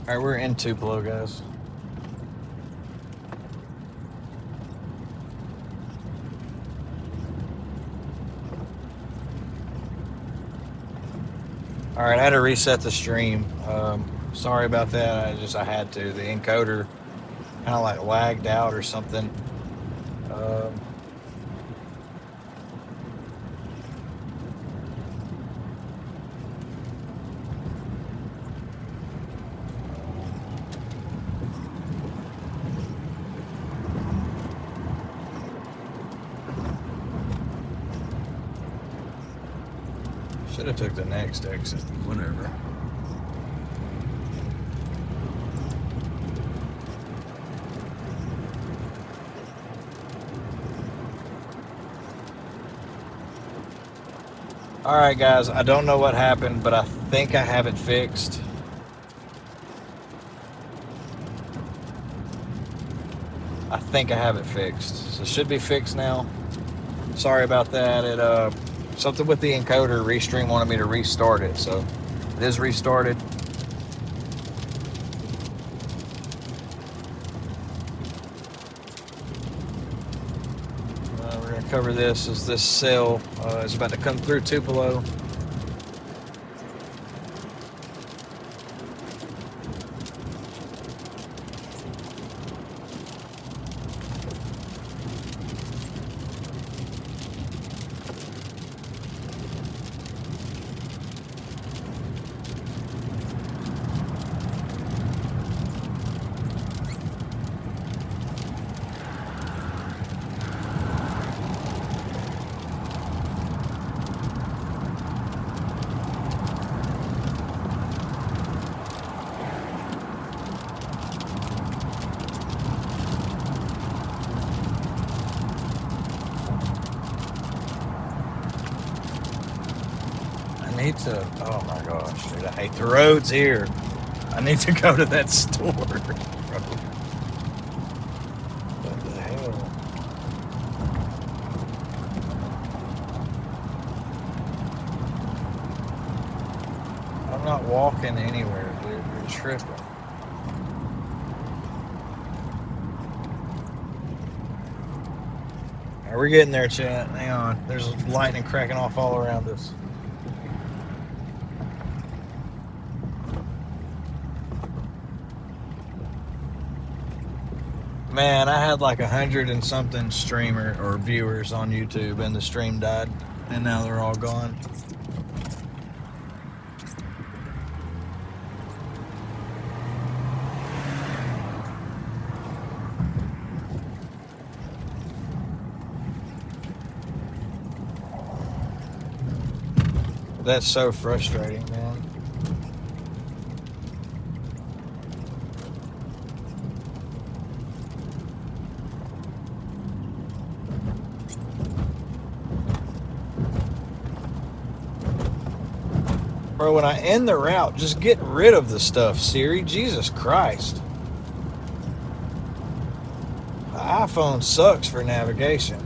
Alright, we're in Tupelo, guys. Alright, I had to reset the stream. Sorry about that. I had to. The encoder kind of like lagged out or something. Um, Should have took the next exit. Whatever. Alright, guys. I don't know what happened, but I think I have it fixed. I think I have it fixed. So it should be fixed now. Sorry about that. Something with the encoder. Restream wanted me to restart it, so it is restarted. We're going to cover this as this cell is about to come through Tupelo. Oh my gosh, dude, I hate the roads here. I need to go to that store. What the hell? I'm not walking anywhere, dude. You're tripping. Alright, we're getting there, chat. Hang on. There's lightning cracking off all around us. Man, I had like 100 and something streamer or viewers on YouTube, and the stream died, and now they're all gone. That's so frustrating, man. Bro, when I end the route, just get rid of the stuff, Siri. Jesus Christ. The iPhone sucks for navigation.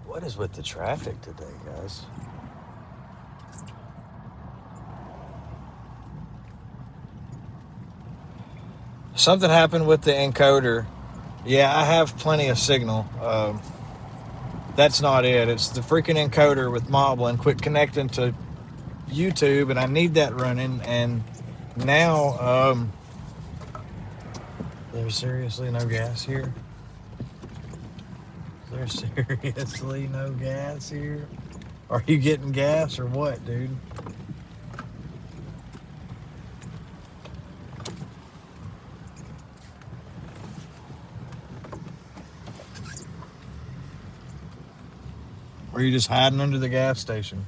What is with the traffic today, guys? Something happened with the encoder. Yeah, I have plenty of signal. That's not it. It's the freaking encoder with Moblin quit connecting to YouTube, and I need that running. And now, there's seriously no gas here. There's seriously no gas here. Are you getting gas or what, dude? Or are you just hiding under the gas station?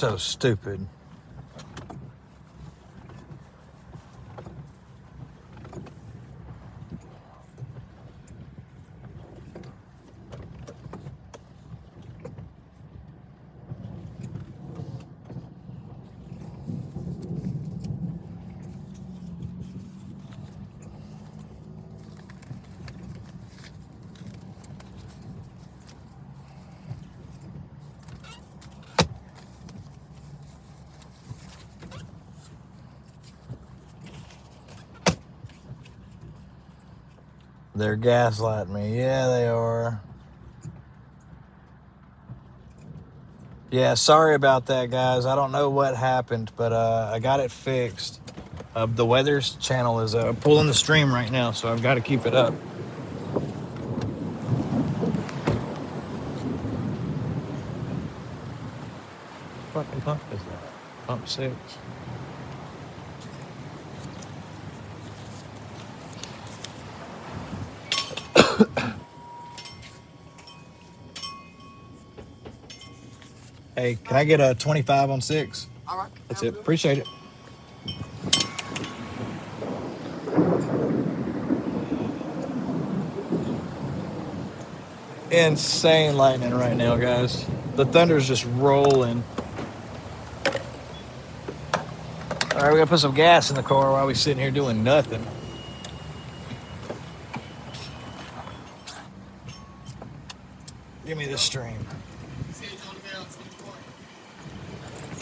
So stupid. They're gaslighting me. Yeah, they are. Yeah, sorry about that, guys. I don't know what happened, but I got it fixed. The weather's channel is pulling the stream right now, so I've got to keep it up. What fucking pump is that? Pump 6. Hey, can I get a 25 on 6? All right. That's it. Appreciate it. Insane lightning right now, guys. The thunder's just rolling. All right, we gotta put some gas in the car while we sitting here doing nothing. Give me the stream.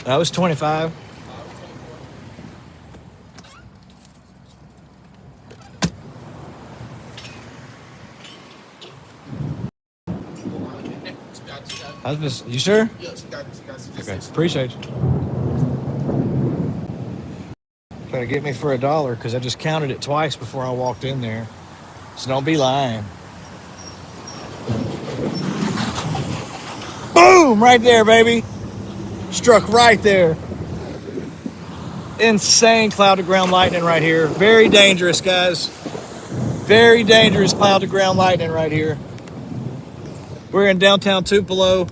That was 25. You sure? Yes, you got it. Okay, appreciate you. Try to get me for $1 because I just counted it twice before I walked in there. So don't be lying. Boom! Right there, baby. Struck right there. Insane cloud to ground lightning right here. Very dangerous, guys. Very dangerous cloud to ground lightning right here. We're in downtown Tupelo,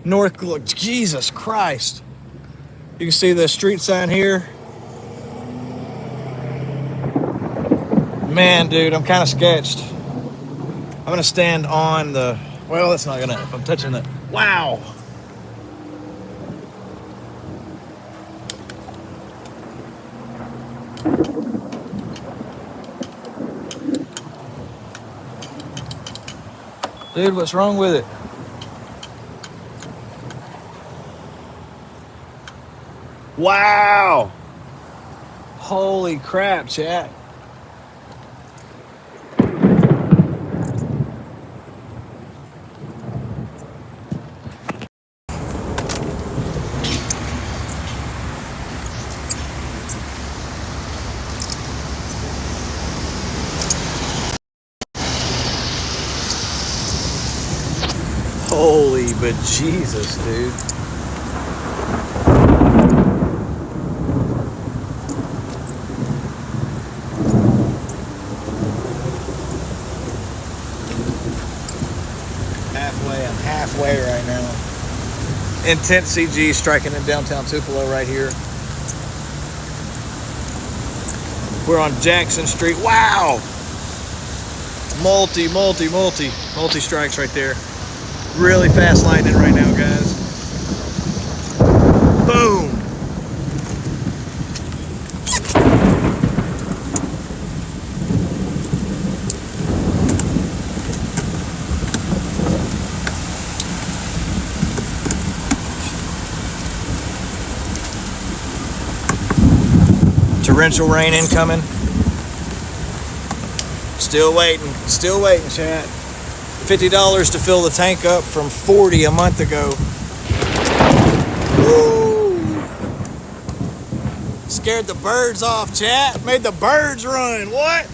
North. Jesus Christ. You can see the street sign here. Man, dude, I'm kind of sketched. I'm going to stand on the... Well, that's not going to... If I'm touching the... Wow. Dude, what's wrong with it? Wow. Holy crap, chat. Holy bejesus, dude. I'm halfway right now. Intense CG striking in downtown Tupelo right here. We're on Jackson Street. Wow! Multi strikes right there. Really fast lightning right now, guys. Boom! Torrential rain incoming. Still waiting, chat. $50 to fill the tank up from $40 a month ago. Woo! Scared the birds off, chat. Made the birds run. What?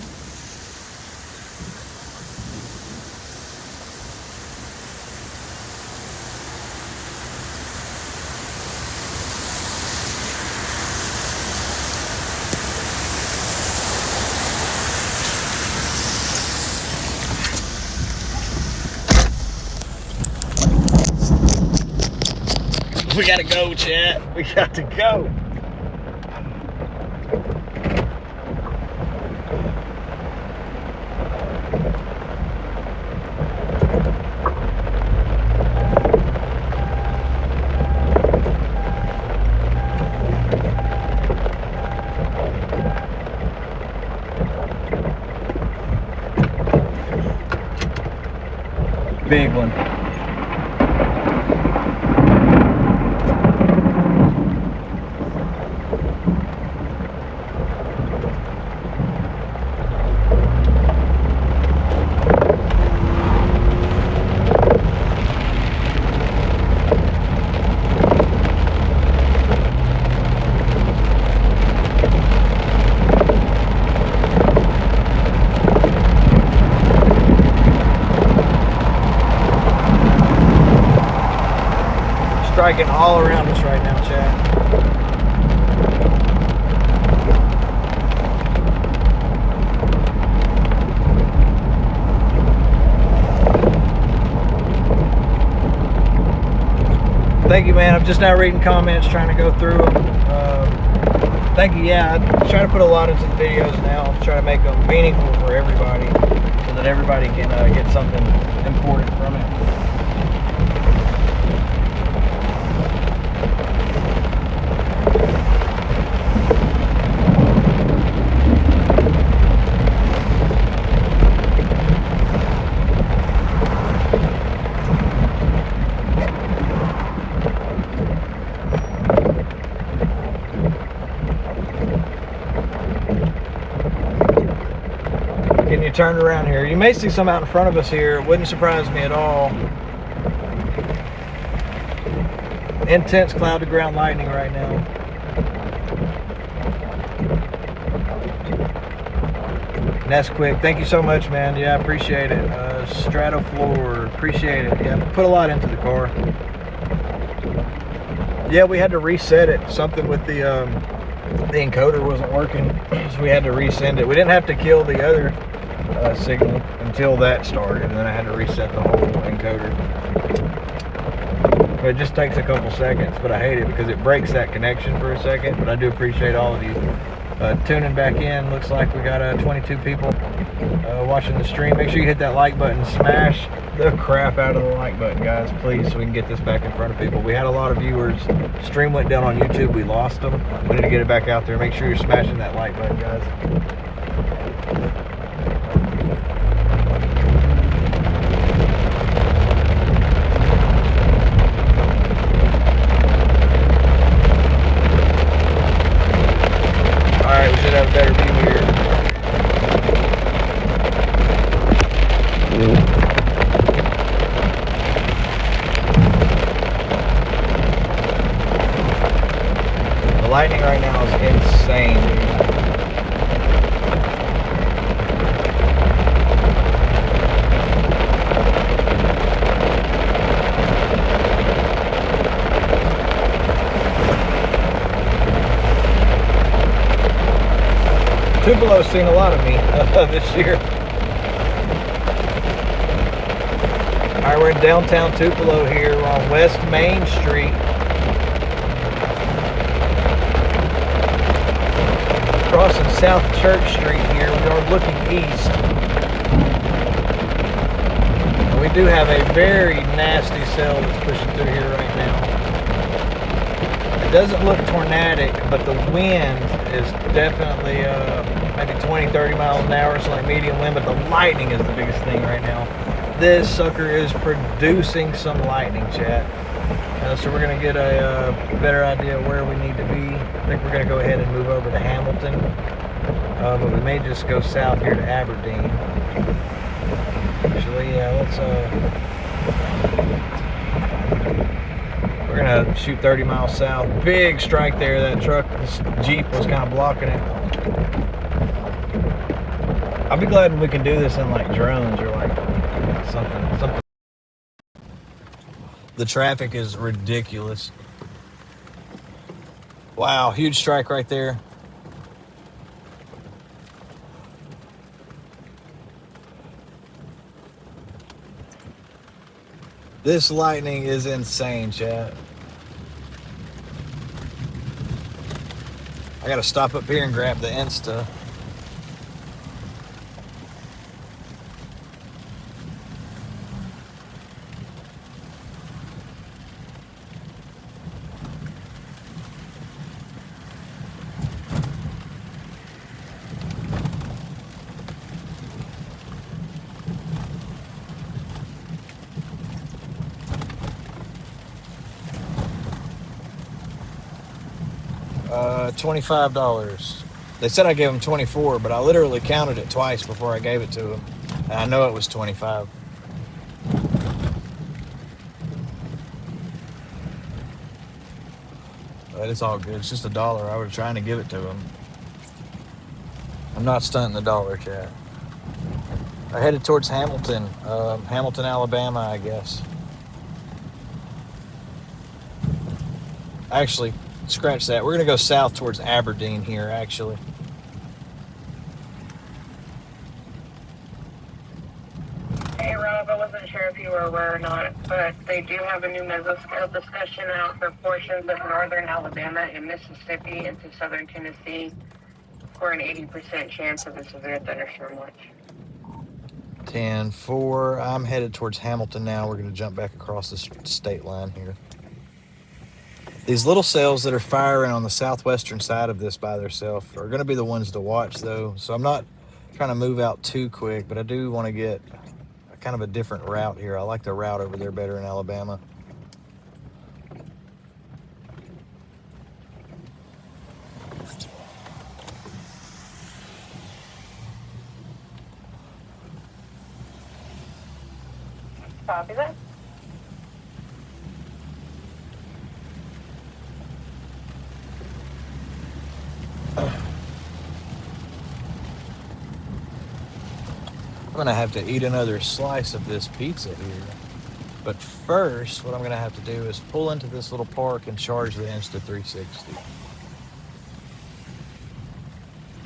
We gotta go, chat. We got to go. Big one. Striking all around us right now, chat. Thank you, man. I'm just now reading comments, trying to go through them. Thank you. Yeah, I try to put a lot into the videos now. Try to make them meaningful for everybody, so that everybody can get something important from it. Turn around here. You may see some out in front of us here. It wouldn't surprise me at all. Intense cloud to ground lightning right now. And that's quick. Thank you so much, man. Yeah, I appreciate it. Strato floor, appreciate it. Yeah, put a lot into the car. Yeah, we had to reset it. Something with the encoder wasn't working, so we had to resend it. We didn't have to kill the other signal until that started, and then I had to reset the whole encoder. But it just takes a couple seconds, but I hate it because it breaks that connection for a second. But I do appreciate all of you tuning back in. Looks like we got 22 people watching the stream. Make sure you hit that like button. Smash the crap out of the like button, guys, please, so we can get this back in front of people. We had a lot of viewers. Stream went down on YouTube. We lost them. We need to get it back out there. Make sure you're smashing that like button, guys. Alright, we should have a better view here. The lightning right now is insane, dude. Tupelo's seen a lot of me this year. Alright, we're in downtown Tupelo here. We're on West Main Street. Crossing South Church Street here. We are looking east. And we do have a very nasty cell that's pushing through here right now. It doesn't look tornadic, but the wind is definitely maybe 20-30 miles an hour, so like medium wind, but the lightning is the biggest thing right now. This sucker is producing some lightning, chat. So we're going to get a better idea of where we need to be. I think we're going to go ahead and move over to Hamilton, but we may just go south here to Aberdeen. Actually, yeah, let's we're gonna shoot 30 miles south. Big strike there. That truck, this Jeep was kind of blocking it. I'll be glad when we can do this in like drones or like something. The traffic is ridiculous. Wow, huge strike right there. This lightning is insane, chat. I gotta stop up here and grab the Insta. $25. They said I gave them 24, but I literally counted it twice before I gave it to them, and I know it was 25. But it's all good. It's just $1. I was trying to give it to them. I'm not stunting the dollar, chat. I headed towards Hamilton, Alabama, I guess. Actually, scratch that. We're gonna go south towards Aberdeen here, actually. Hey Rob, I wasn't sure if you were aware or not, but they do have a new mesoscale discussion out for portions of northern Alabama and Mississippi into southern Tennessee for an 80% chance of a severe thunderstorm watch. 10-4. I'm headed towards Hamilton now. We're gonna jump back across the state line here. These little cells that are firing on the southwestern side of this by themselves are going to be the ones to watch, though. So I'm not trying to move out too quick, but I do want to get kind of a different route here. I like the route over there better in Alabama. Copy that. I'm going to have to eat another slice of this pizza here. But first, what I'm going to have to do is pull into this little park and charge the Insta360.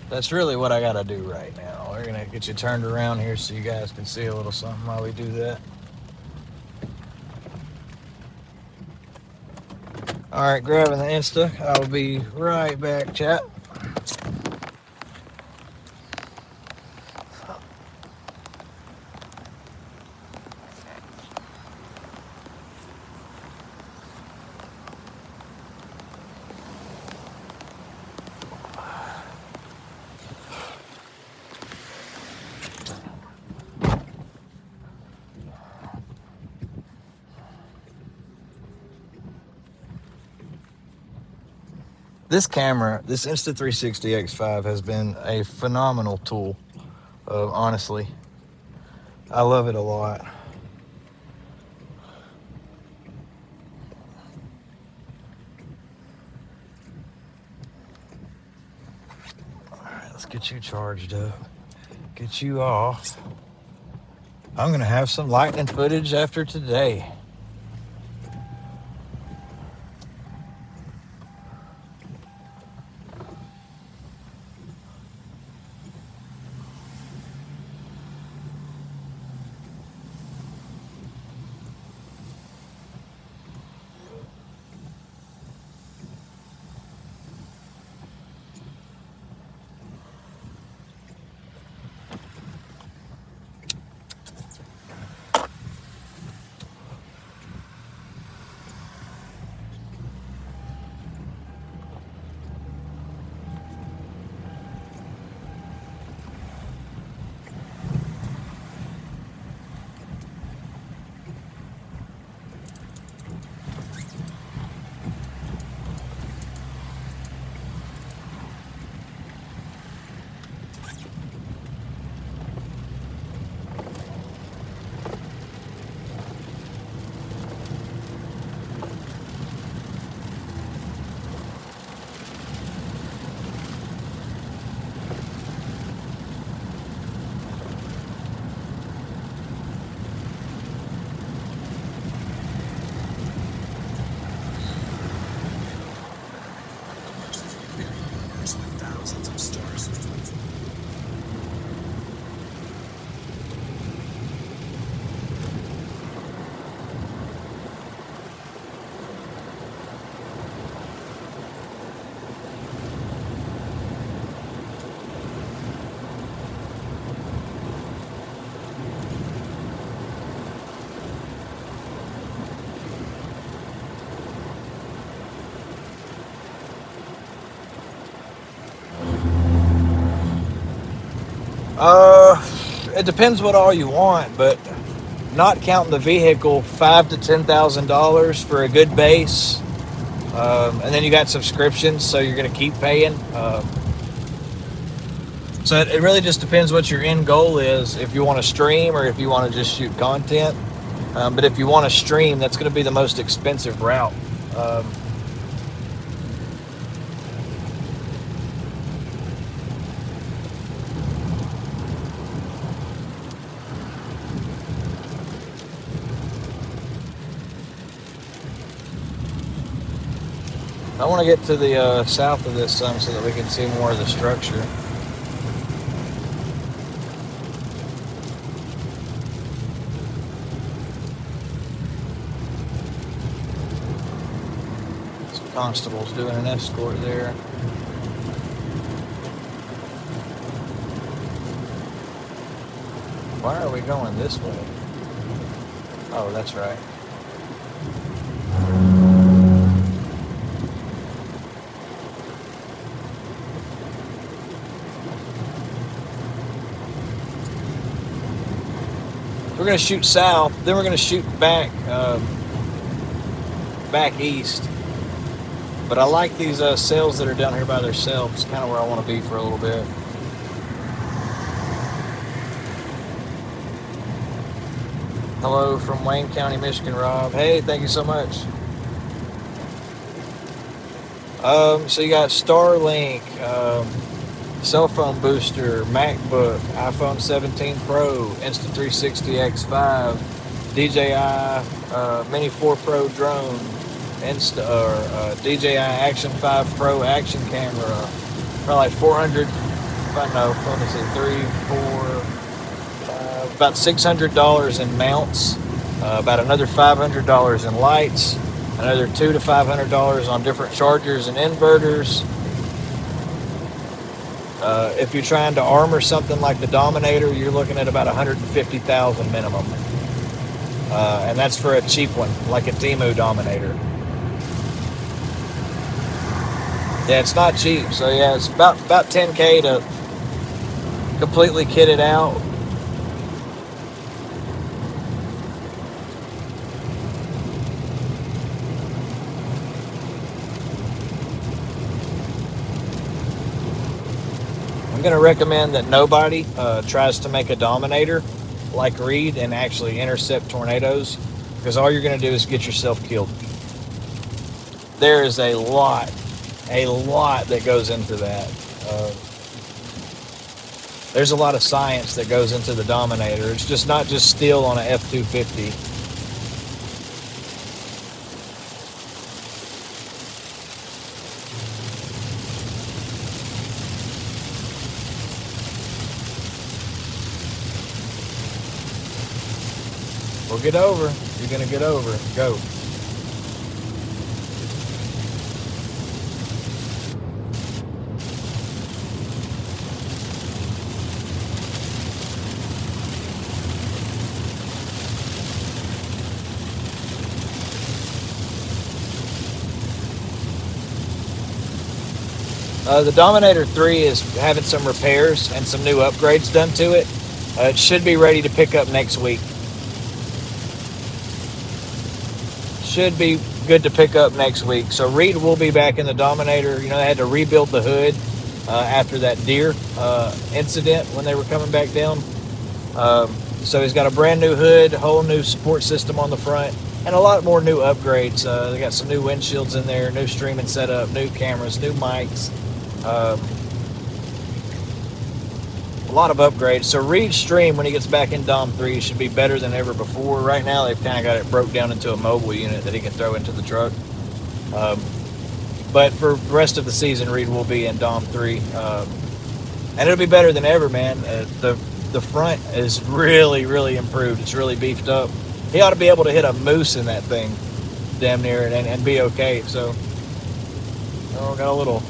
That's really what I got to do right now. We're going to get you turned around here so you guys can see a little something while we do that. All right, grabbing the Insta. I'll be right back, chat. This camera, this Insta360 X5 has been a phenomenal tool, honestly. I love it a lot. All right, let's get you charged up, get you off. I'm gonna have some lightning footage after today. It depends what all you want, but not counting the vehicle, $5,000 to $10,000 for a good base, and then you got subscriptions, so you're going to keep paying. So it really just depends what your end goal is. If you want to stream or if you want to just shoot content. But if you want to stream, that's going to be the most expensive route. Um, I want to get to the south of this some so that we can see more of the structure. Some constables doing an escort there. Why are we going this way? Oh, that's right. We're going to shoot south, then we're going to shoot back back east. But I like these cells that are down here by themselves. Kind of where I want to be for a little bit. Hello from Wayne County, Michigan, Rob. Hey, thank you so much. So you got Starlink, cell phone booster, MacBook, iPhone 17 Pro, Insta360 X5, DJI Mini 4 Pro drone, DJI Action 5 Pro action camera, probably like 400. Let me see, 3, 4, about $600 in mounts, about another $500 in lights, another $200 to $500 on different chargers and inverters. If you're trying to armor something like the Dominator, you're looking at about $150,000 minimum, and that's for a cheap one, like a Temu Dominator. Yeah, it's not cheap. So yeah, it's about $10K to completely kit it out. I'm going to recommend that nobody tries to make a Dominator like Reed and actually intercept tornadoes, because all you're going to do is get yourself killed. There is a lot that goes into that. There's a lot of science that goes into the Dominator. It's just not just steel on a F-250. Well, get over. You're going to get over. Go. The Dominator 3 is having some repairs and some new upgrades done to it. It should be ready to pick up next week. Should be good to pick up next week. So Reed will be back in the Dominator. You know, they had to rebuild the hood after that deer incident when they were coming back down. So he's got a brand new hood, whole new support system on the front, and a lot more new upgrades. They got some new windshields in there, new streaming setup, new cameras, new mics. A lot of upgrades. So Reed's stream, when he gets back in Dom 3, should be better than ever before. Right now, they've kind of got it broke down into a mobile unit that he can throw into the truck. But for the rest of the season, Reed will be in Dom 3. And it'll be better than ever, man. The front is really, really improved. It's really beefed up. He ought to be able to hit a moose in that thing, damn near, and be okay. So, got a little...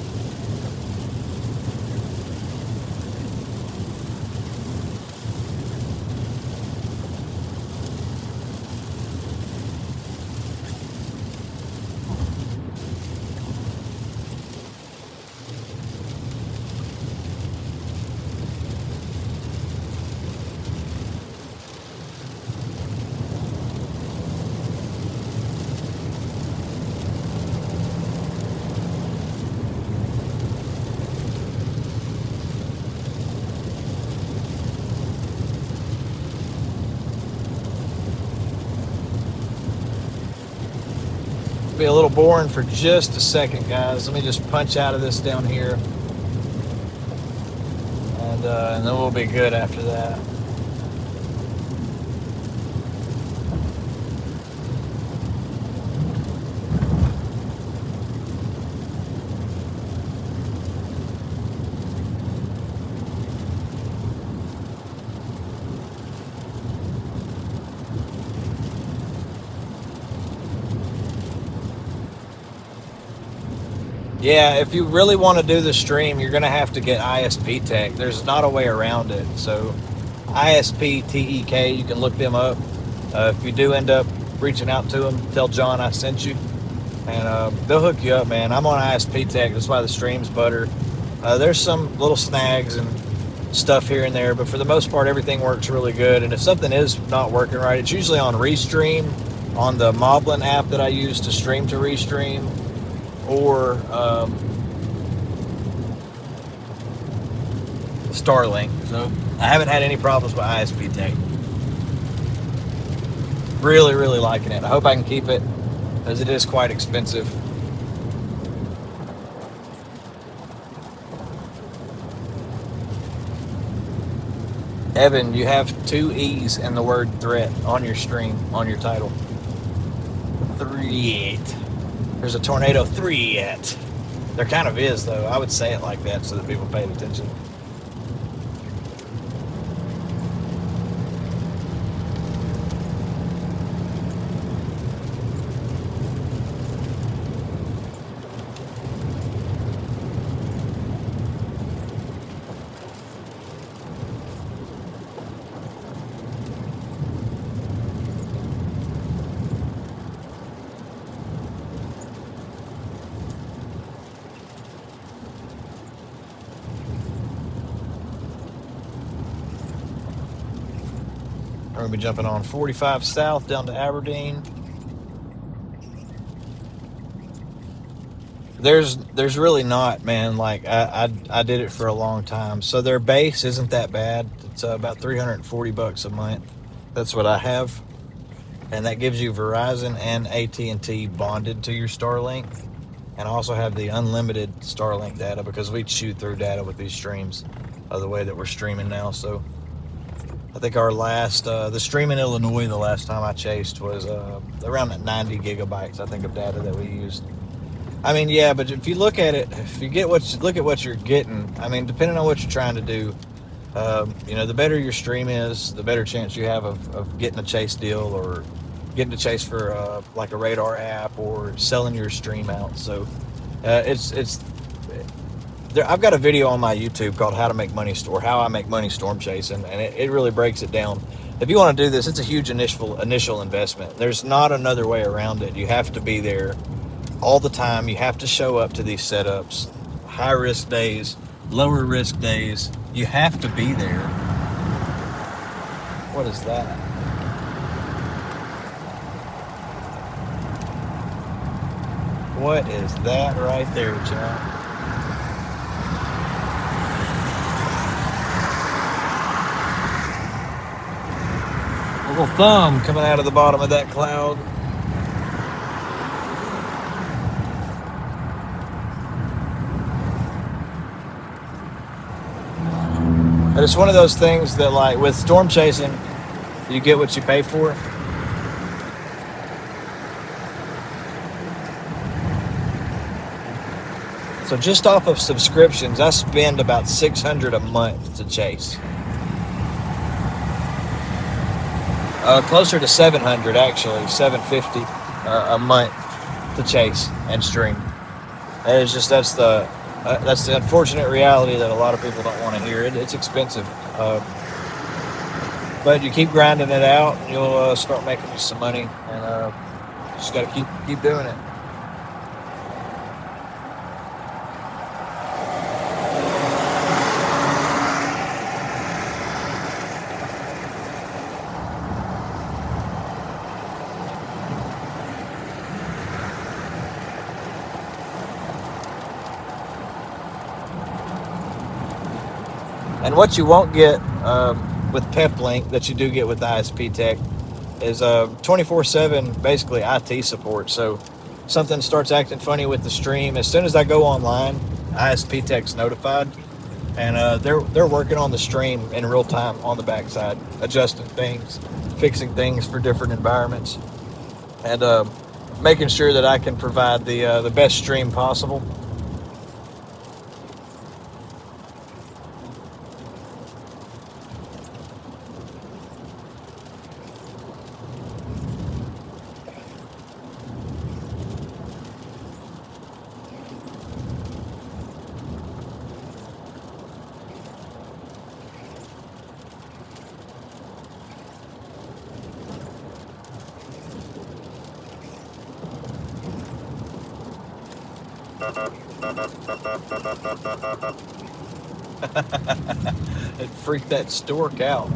Be a little boring for just a second, guys. Let me just punch out of this down here, and then we'll be good after that. Yeah, if you really want to do the stream, you're going to have to get ISP Tech. There's not a way around it. So, ISP TEK, you can look them up. If you do end up reaching out to them, tell John I sent you, and they'll hook you up, man. I'm on ISP Tech. That's why the stream's butter. There's some little snags and stuff here and there, but for the most part, everything works really good. And if something is not working right, it's usually on Restream, on the Moblin app that I use to stream to Restream, or Starlink. So I haven't had any problems with ISP Tech. Really, really liking it. I hope I can keep it, as it is quite expensive. Evan, you have 2 E's in the word threat on your stream, on your title. Threat. There's a tornado threat. There kind of is, though. I would say it like that so that people pay attention. We're going to be jumping on 45 South down to Aberdeen. There's really not, man. Like, I did it for a long time. So their base isn't that bad. It's about $340 a month. That's what I have. And that gives you Verizon and AT&T bonded to your Starlink. And I also have the unlimited Starlink data because we chew through data with these streams the way that we're streaming now. So I think our last, the stream in Illinois, the last time I chased was around that 90 gigabytes, I think, of data that we used. I mean, yeah, but if you look at it, if you look at what you're getting, I mean, depending on what you're trying to do, the better your stream is, the better chance you have of getting a chase deal or getting a chase for like a radar app or selling your stream out. So I've got a video on my YouTube called How I Make Money Storm Chasing, and it really breaks it down. If you want to do this, it's a huge initial investment. There's not another way around it. You have to be there all the time. You have to show up to these setups, high risk days, lower risk days. You have to be there. What is that? What is that right there, John? Little thumb coming out of the bottom of that cloud. But it's one of those things that, like, with storm chasing, you get what you pay for. So just off of subscriptions, I spend about $600 a month to chase. Closer to 700 actually, 750 a month to chase and stream. And it's just that's the unfortunate reality that a lot of people don't want to hear. It's expensive, but you keep grinding it out, and you'll start making you some money. And just got to keep doing it. And what you won't get with PepLink that you do get with ISP Tech is 24/7 basically IT support. So something starts acting funny with the stream, as soon as I go online, ISP Tech's notified, and they're working on the stream in real time on the backside, adjusting things, fixing things for different environments, and making sure that I can provide the best stream possible. It freaked that stork out.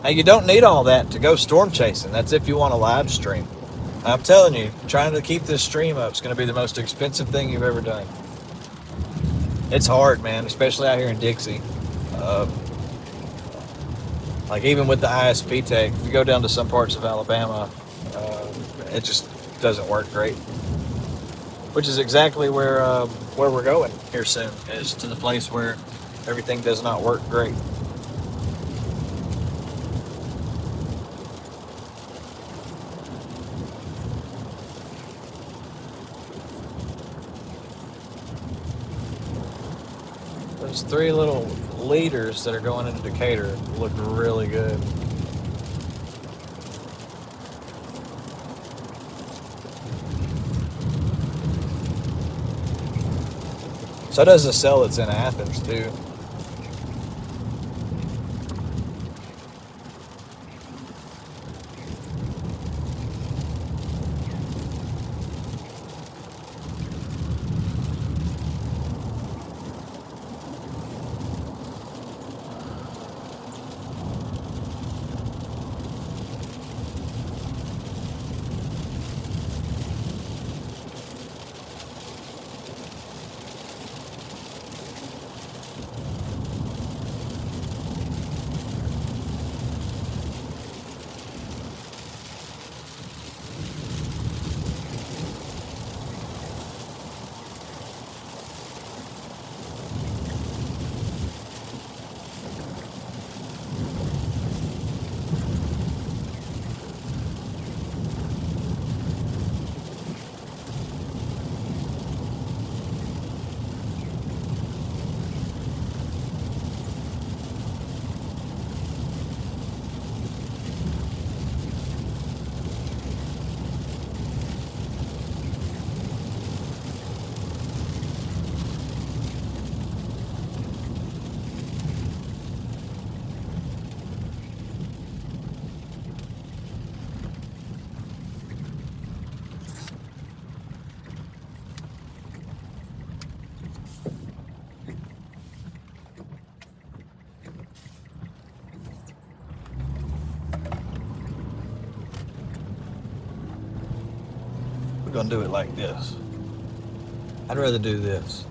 Now, you don't need all that to go storm chasing. That's if you want to live stream. I'm telling you, trying to keep this stream up is going to be the most expensive thing you've ever done. It's hard, man, especially out here in Dixie. Uh, like even with the ISP tech, if you go down to some parts of Alabama, it just doesn't work great. Which is exactly where we're going here soon, is to the place where everything does not work great. Those three little leaders that are going into Decatur look really good. So does the cell that's in Athens too. We're gonna do it like this. I'd rather do this.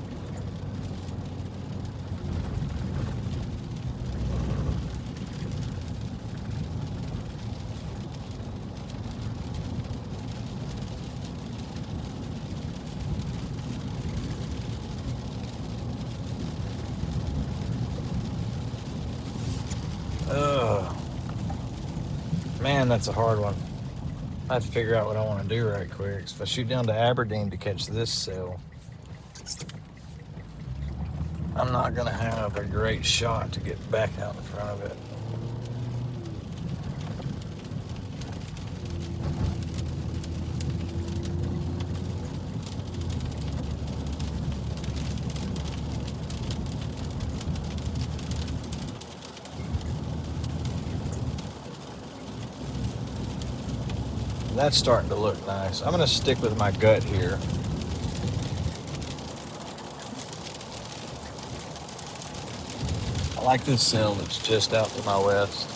Ugh. Man, that's a hard one. I have to figure out what I want to do right quick. If I shoot down to Aberdeen to catch this cell, I'm not going to have a great shot to get back out in front of it. That's starting to look nice. I'm going to stick with my gut here. I like this cell that's just out to my west.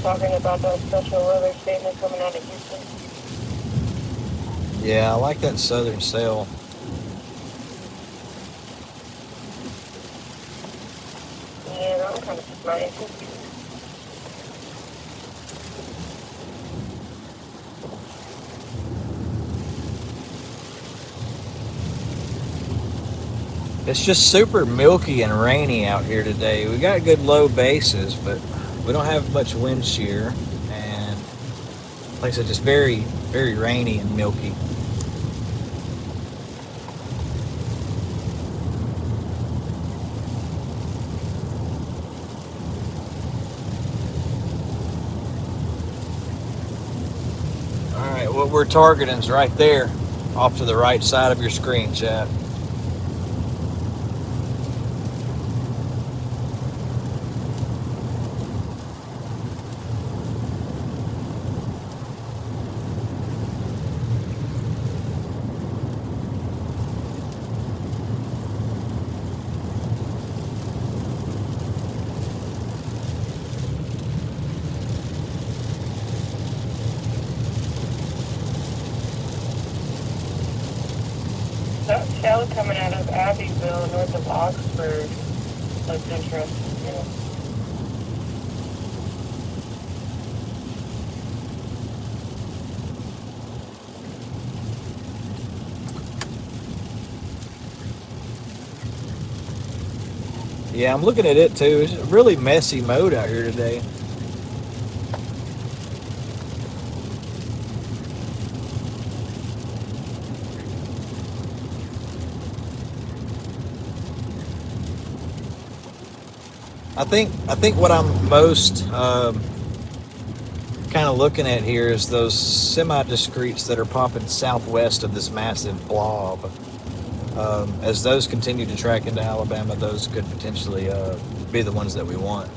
talking about that special weather statement coming out of Houston. Yeah, I like that southern sail. Yeah, I'm kind of surprised. It's just super milky and rainy out here today. We got good low bases, but we don't have much wind shear. And like I said, just very, very rainy and milky. All right, what we're targeting is right there, off to the right side of your screen, chat. That shell coming out of Abbeville, north of Oxford, looks interesting, yeah. Yeah, I'm looking at it too. It's a really messy mode out here today. I think what I'm most kind of looking at here is those semi-discretes that are popping southwest of this massive blob. As those continue to track into Alabama, those could potentially be the ones that we want.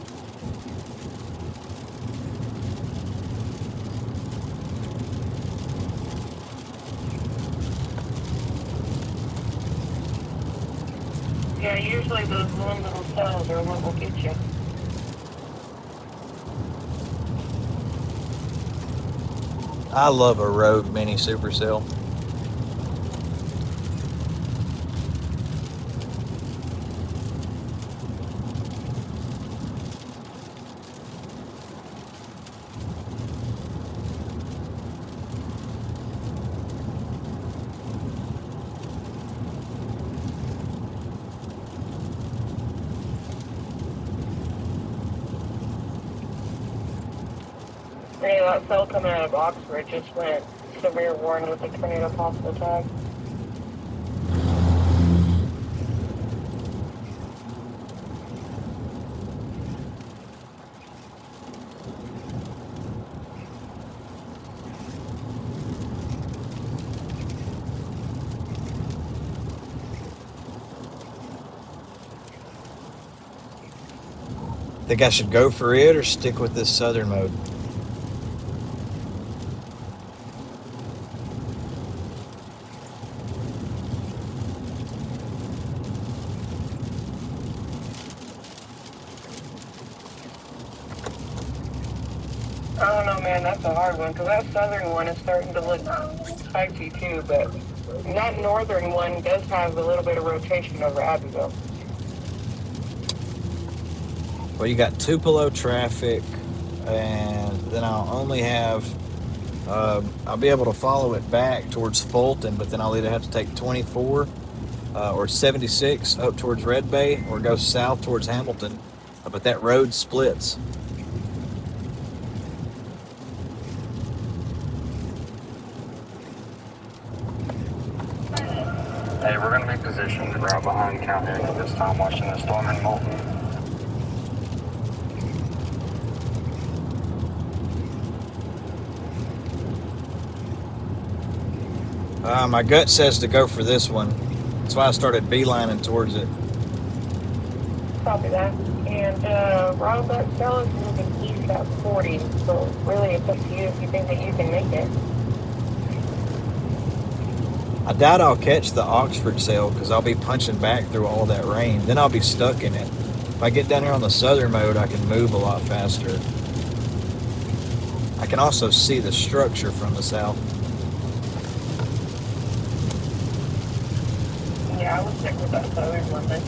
Yeah, usually those one little cells are what will get you. I love a Rogue Mini Supercell. Yeah, that cell coming out of Oxford just went severe warning with a tornado possible tag. Think I should go for it or stick with this southern mode? I don't know, man, that's a hard one, because that southern one is starting to look spicy too, but that northern one does have a little bit of rotation over Abbeville. Well, you got Tupelo traffic, and then I'll only have, I'll be able to follow it back towards Fulton, but then I'll either have to take 24 or 76 up towards Red Bay or go south towards Hamilton. But that road splits. Hey, we're going to be positioned right behind Count Henry at this time, watching the storm in Moulton. My gut says to go for this one. That's why I started beelining towards it. Copy that. And Rob, that cell is moving east at 40, so really it's up to you if you think that you can make it. I doubt I'll catch the Oxford sail because I'll be punching back through all that rain. Then I'll be stuck in it. If I get down here on the southern mode, I can move a lot faster. I can also see the structure from the south. Yeah, I would stick with that southern one then.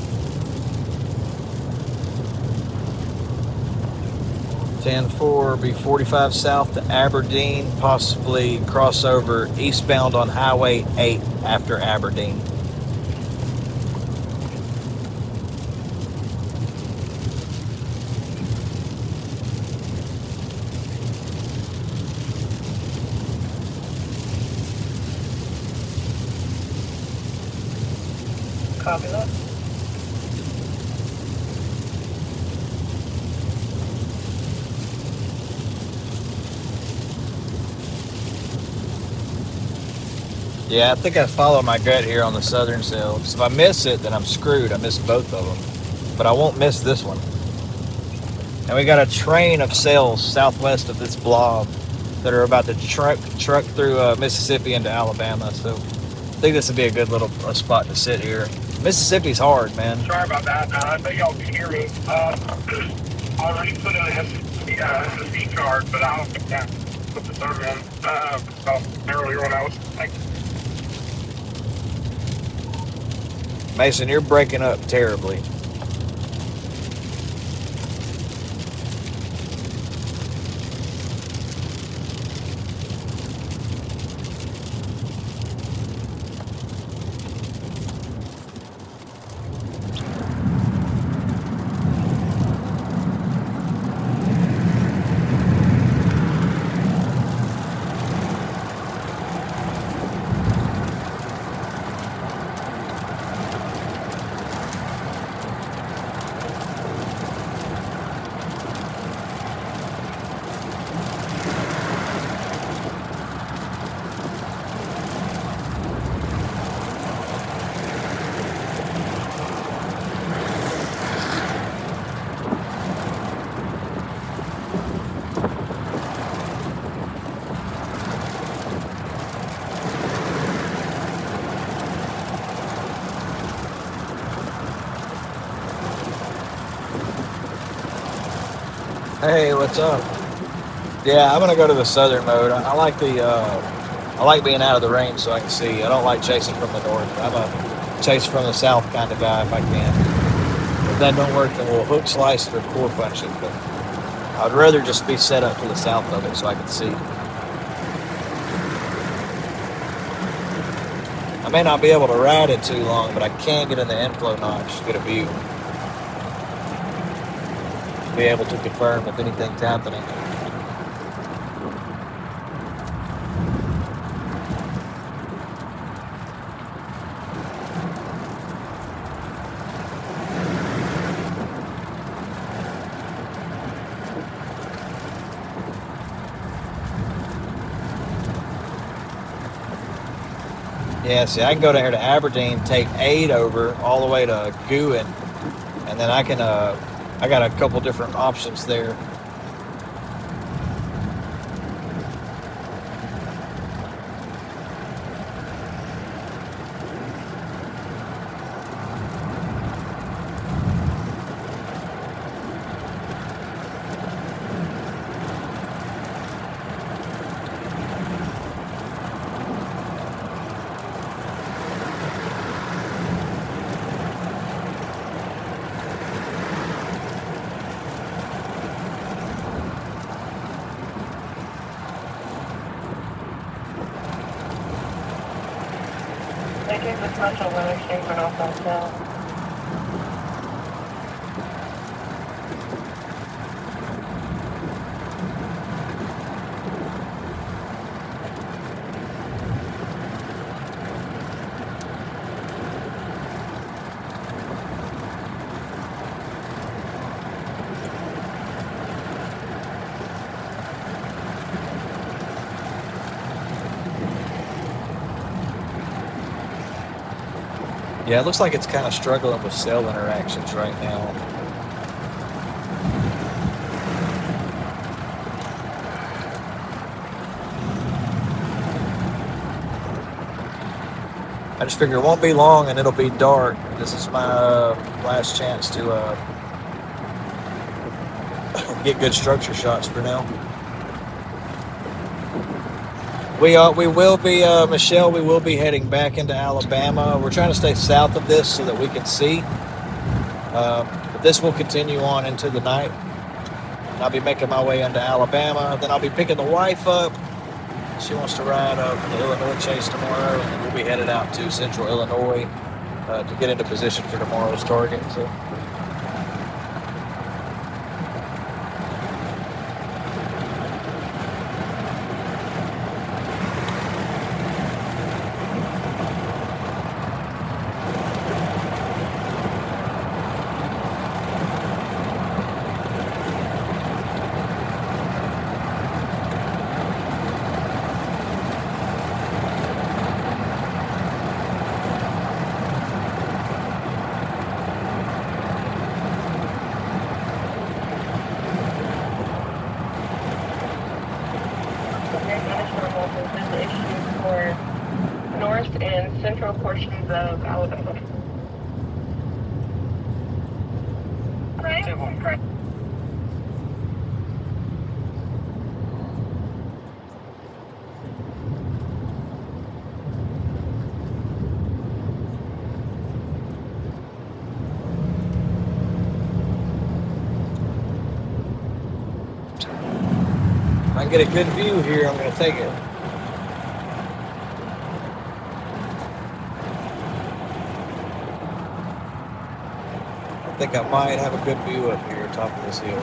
10-4, be 45 south to Aberdeen, possibly cross over eastbound on Highway 8 after Aberdeen. Copy that. Yeah, I think I follow my gut here on the southern cell. Because if I miss it, then I'm screwed. I miss both of them. But I won't miss this one. And we got a train of cells southwest of this blob that are about to truck through Mississippi into Alabama. So I think this would be a good little spot to sit here. Mississippi's hard, man. Sorry about that. I bet y'all can hear me. I already put in an SSD card, but I don't think that put the third one earlier when I was like. Mason, you're breaking up terribly. Hey, what's up? Yeah, I'm gonna go to the southern mode. I like the I like being out of the rain so I can see. I don't like chasing from the north. I'm a chase from the south kind of guy if I can. If that don't work, then we'll hook slice it or core punch it. But I'd rather just be set up to the south of it so I can see. I may not be able to ride it too long, but I can get in the inflow notch to get a view. Be able to confirm if anything's happening. Yeah, see, I can go down here to Aberdeen, take 8 over all the way to Gouin, and then I can, I got a couple different options there. They gave the special weather statement off that cell. Yeah, it looks like it's kind of struggling with cell interactions right now. I just figure it won't be long and it'll be dark. This is my last chance to get good structure shots for now. We will be, Michelle, we will be heading back into Alabama. We're trying to stay south of this so that we can see. But this will continue on into the night. I'll be making my way into Alabama. Then I'll be picking the wife up. She wants to ride the Illinois chase tomorrow, and then we'll be headed out to Central Illinois to get into position for tomorrow's target. So. North and central portions of Alabama. Correct. If I can get a good view here, I'm going to take it. I think I might have a good view up here, top of this hill.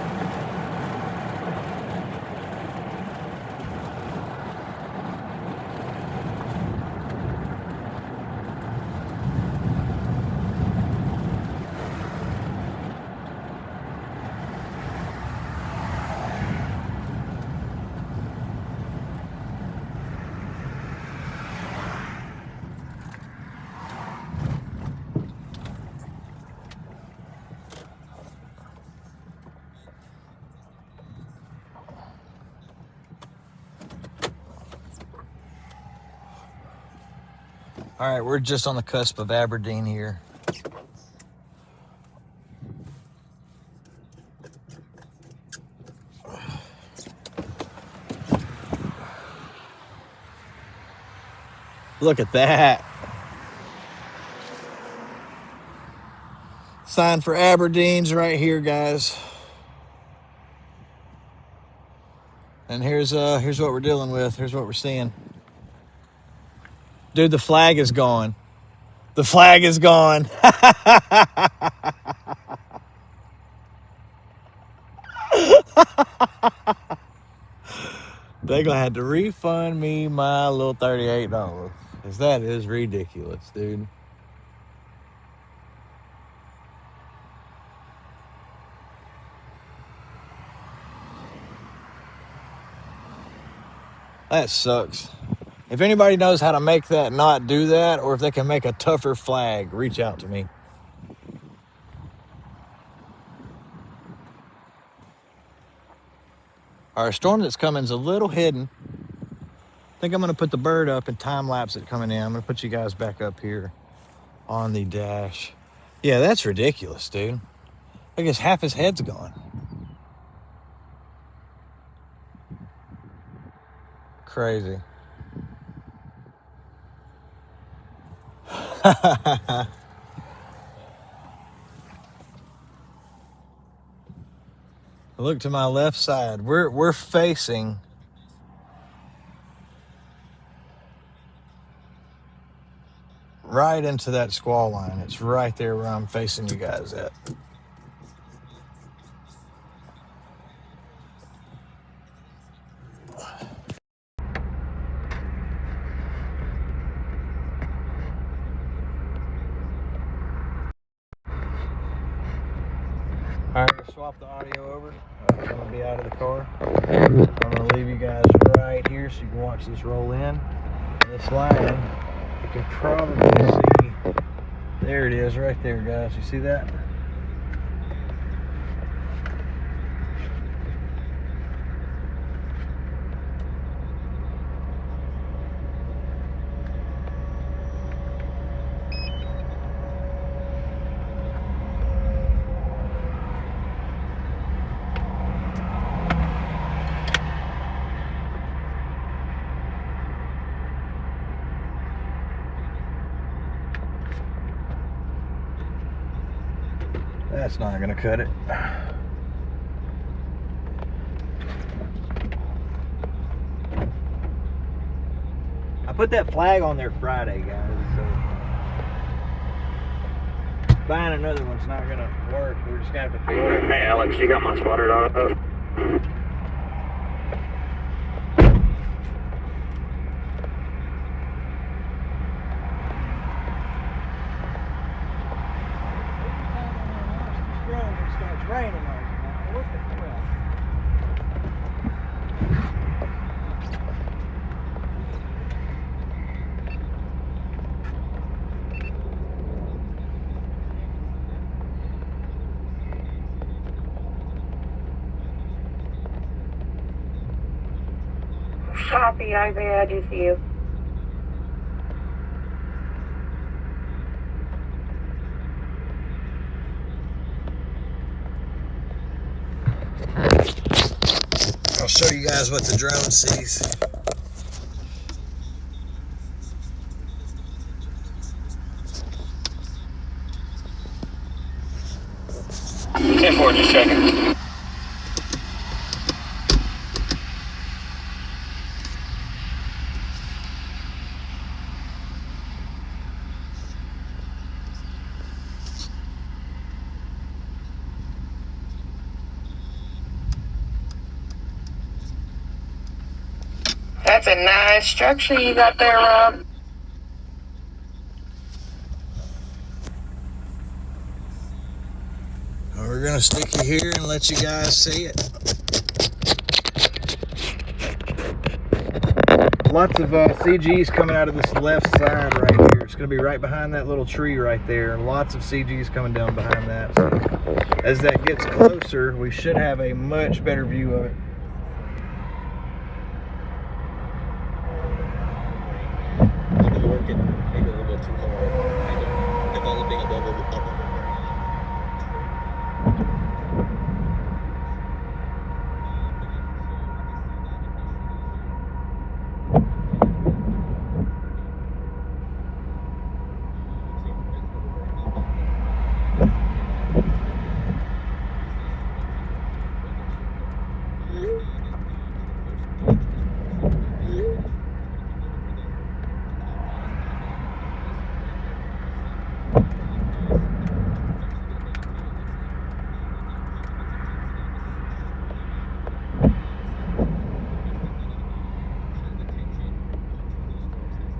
All right, we're just on the cusp of Aberdeen here. Look at that. Sign for Aberdeen's right here, guys. And here's what we're dealing with. Here's what we're seeing. Dude, the flag is gone. The flag is gone. They're gonna have to refund me my little $38. Because that is ridiculous, dude. That sucks. If anybody knows how to make that not do that, or if they can make a tougher flag, reach out to me. Our storm that's coming is a little hidden. I think I'm going to put the bird up and time lapse it coming in. I'm going to put you guys back up here on the dash. Yeah, that's ridiculous, dude. I guess half his head's gone. Crazy. Look to my left side. We're facing right into that squall line. It's right there where I'm facing you guys at. All right, swap the audio over. I'm going to be out of the car. I'm going to leave you guys right here so you can watch this roll in. This line, you can probably see, there it is right there, guys. You see that? That's not gonna cut it. I put that flag on there Friday, guys, so buying another one's not gonna work. We're just gonna have to figure it out. Hey, Alex, you got my spotter dog up? It's raining on you. What the crap? Copy, Isaiah, I do see you. I'll show you guys what the drone sees. Ten forward, just checking. That's a nice structure you got there, Rob. We're gonna stick you here and let you guys see it. Lots of CGs coming out of this left side right here. It's gonna be right behind that little tree right there. Lots of CGs coming down behind that. So as that gets closer, we should have a much better view of it. Working maybe a little bit too hard, kind of developing a bubble.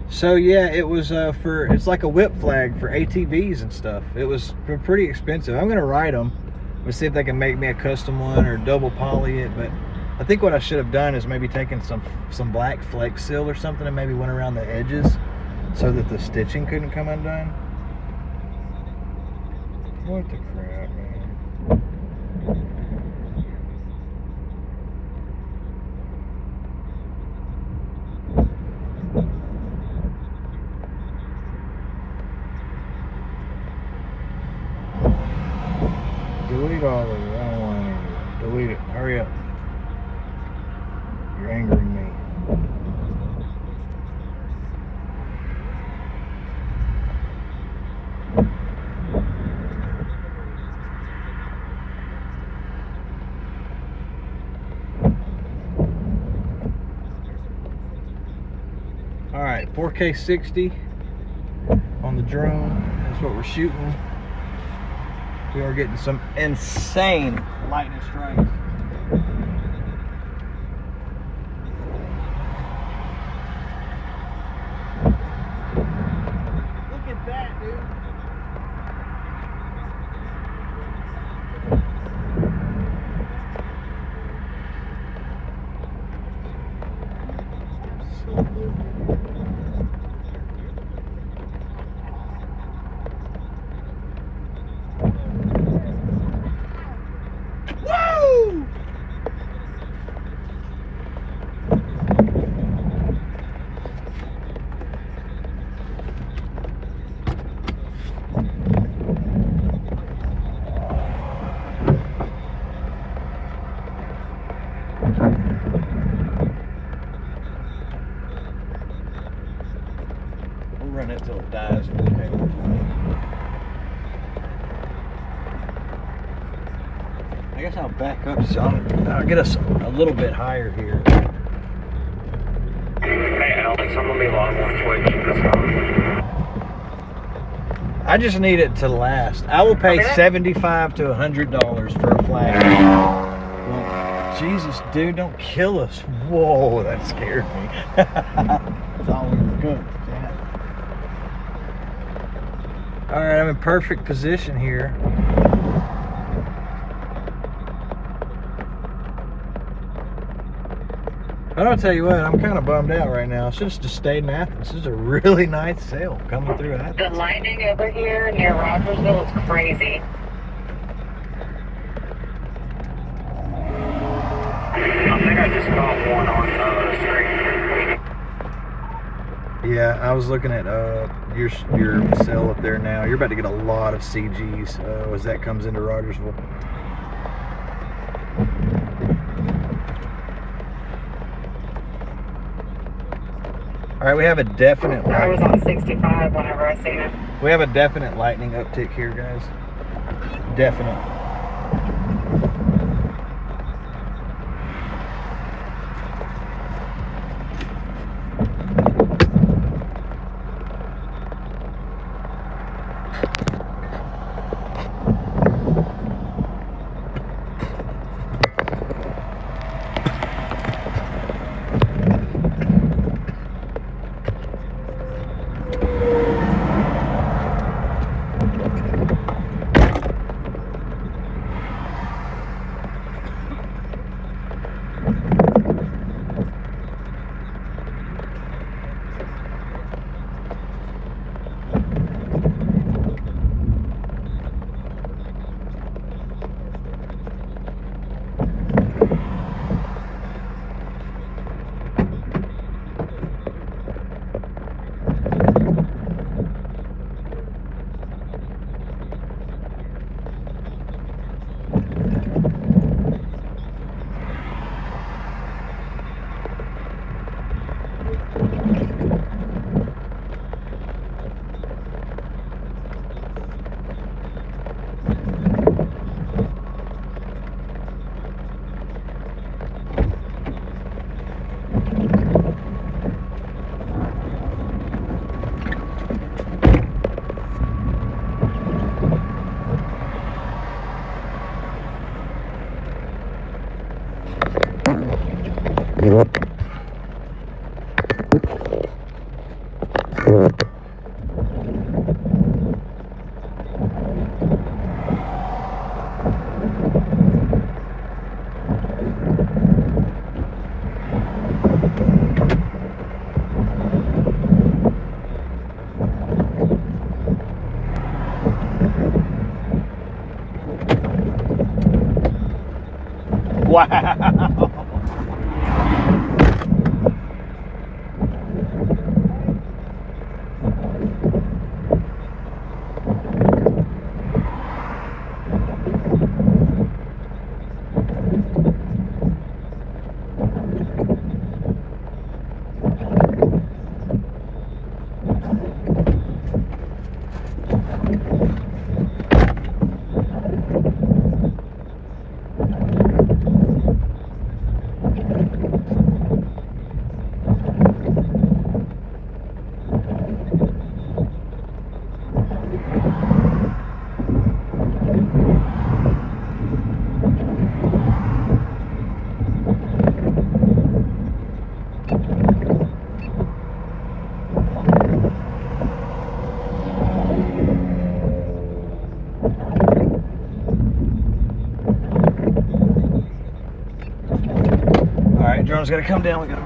So yeah, it was it's like a whip flag for ATVs and stuff. It was pretty expensive. I'm gonna write them. We'll see if they can make me a custom one or double poly it. But I think what I should have done is maybe taken some black Flex Seal or something and maybe went around the edges so that the stitching couldn't come undone. What the crap, man? Delete all of it. I don't want any of it. Delete it. Hurry up. You're angering me. All right, 4K 60 on the drone. That's what we're shooting. We are getting some insane lightning strikes. Look at that, dude. Woo! guess I'll back up so I'll get us a little bit higher here. Hey, Alex, I'm gonna be live on Twitch this time. I just need it to last. I will pay $75 to $100 for a flash. Well, Jesus, dude, don't kill us. Whoa, that scared me. That's all we were good. Yeah. All right, I'm in perfect position here. I'll tell you what, I'm kind of bummed out right now. I should have just stayed in Athens. This is a really nice sail coming through Athens. The lightning over here near Rogersville is crazy. I think I just caught one on the street. Yeah, I was looking at your sail up there now. You're about to get a lot of CGs as that comes into Rogersville. All right, we have a definite. I was on 65 whenever I seen it. We have a definite lightning uptick here, guys. Definite. Wow. Drone's got to come down. We got to.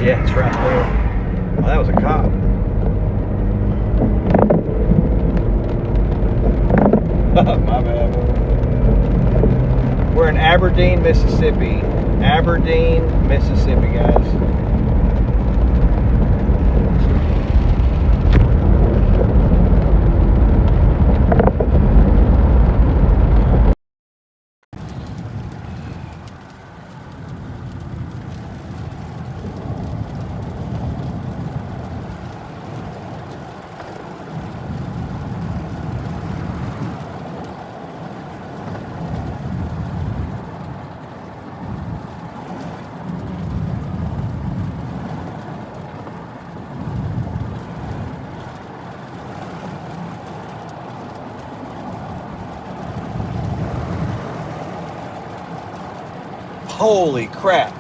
Yeah, it's right there. Oh, that was a cop. My bad. We're in Aberdeen, Mississippi. Aberdeen, Mississippi, guys. Holy crap.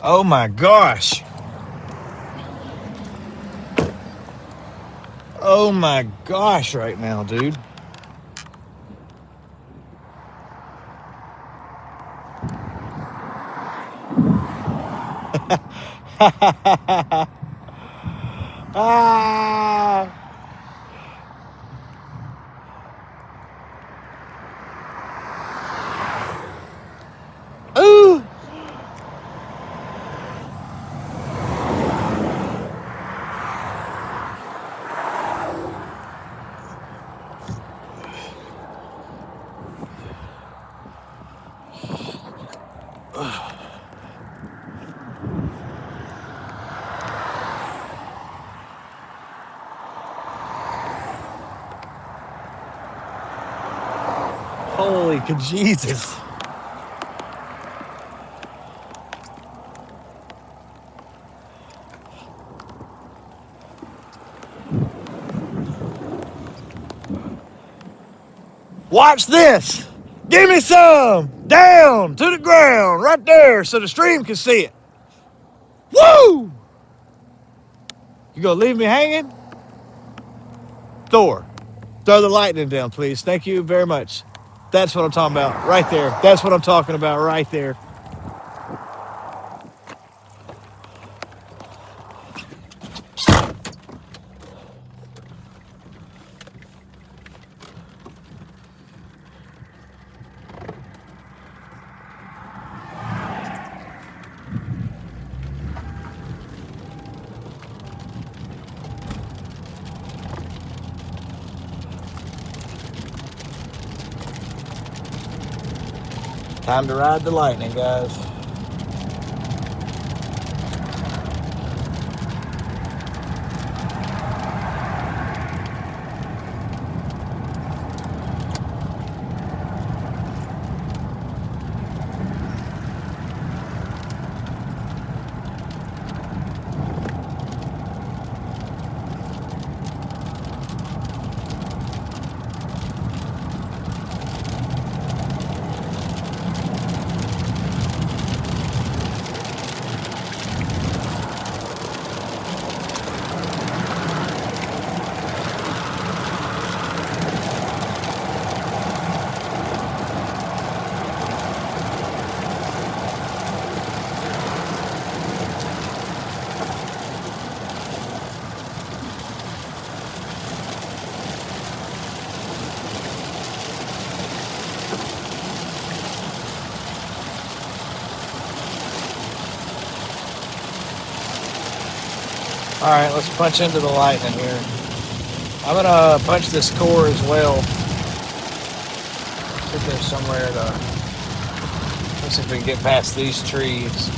Oh my gosh. Oh my gosh right now, dude. Ah. Ooh. Holy Jesus. Watch this. Give me some. Down to the ground right there so the stream can see it. Woo! You gonna leave me hanging? Thor, throw the lightning down, please. Thank you very much. That's what I'm talking about right there. That's what I'm talking about right there. Time to ride the lightning, guys. All right, let's punch into the lightning here. I'm gonna punch this core as well. See if there's somewhere to. Let's see if we can get past these trees.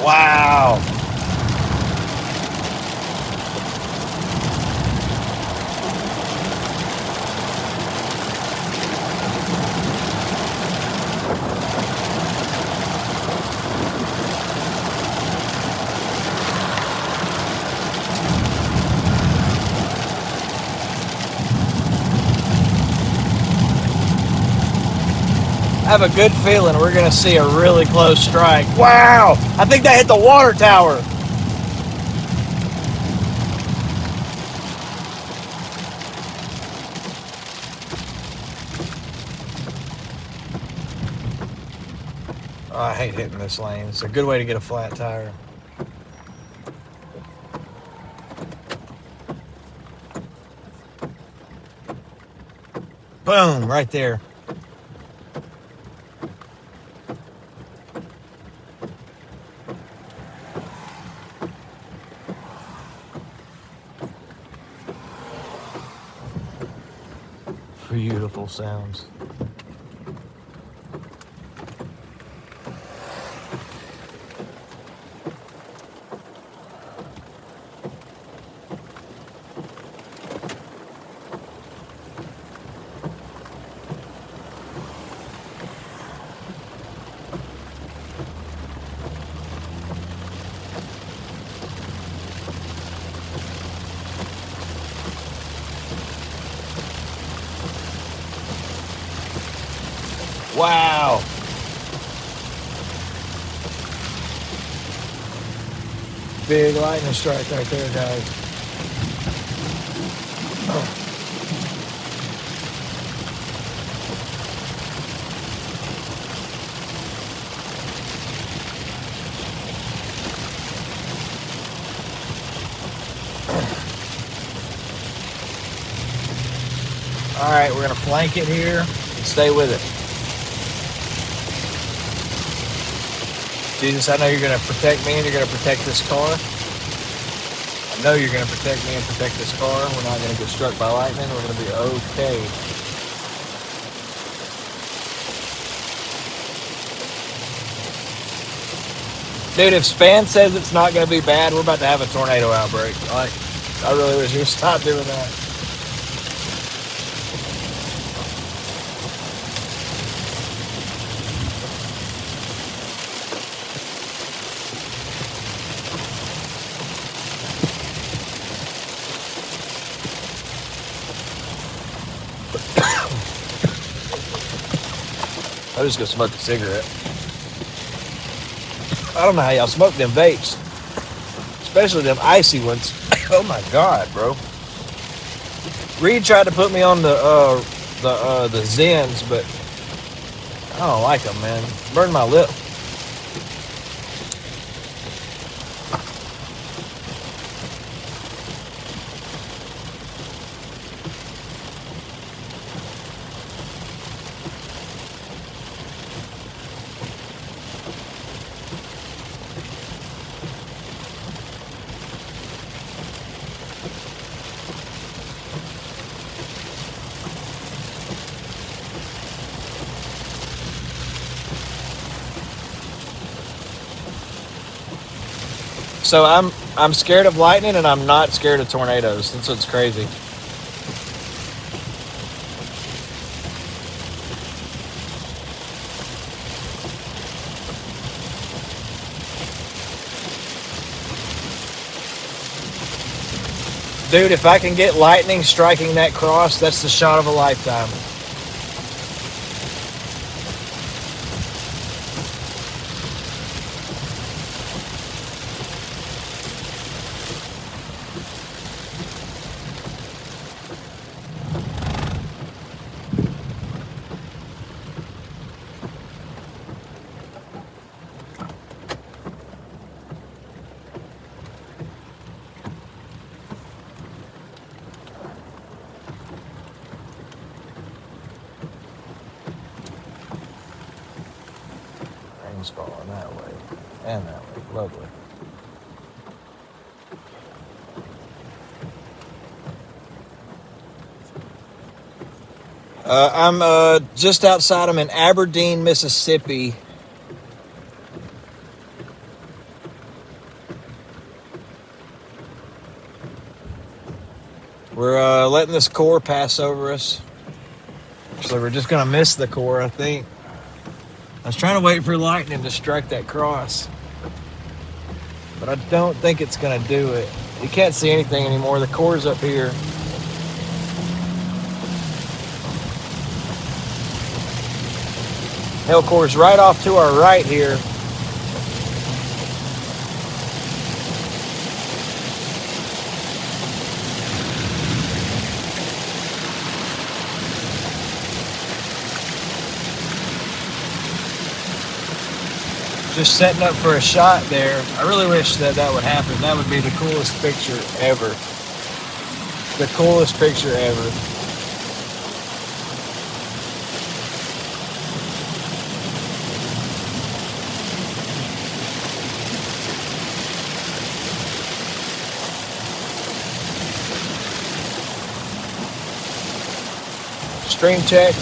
Wow. I have a good feeling we're going to see a really close strike. Wow! I think that hit the water tower. Oh, I hate hitting this lane. It's a good way to get a flat tire. Boom! Right there. Beautiful sounds. Wow. Big lightning strike right there, guys. Oh. All right, we're going to flank it here and stay with it. Jesus, I know you're going to protect me and you're going to protect this car. I know you're going to protect me and protect this car. We're not going to get struck by lightning. We're going to be okay. Dude, if Span says it's not going to be bad, we're about to have a tornado outbreak. Like, I really wish you would stop doing that. I'm just gonna smoke a cigarette. I don't know how y'all smoke them vapes, especially them icy ones. Oh my god, bro! Reed tried to put me on the Zens, but I don't like them, man. Burn my lip. So I'm scared of lightning and I'm not scared of tornadoes. That's what's crazy. Dude, if I can get lightning striking that cross, that's the shot of a lifetime. Sun's falling that way and that way. Lovely. I'm just outside. I'm in Aberdeen, Mississippi. We're letting this core pass over us. So we're just going to miss the core, I think. I was trying to wait for lightning to strike that cross, but I don't think it's going to do it. You can't see anything anymore. The core's up here. Hell core's right off to our right here. Just setting up for a shot there. I really wish that would happen. That would be the coolest picture ever. The coolest picture ever. Stream check.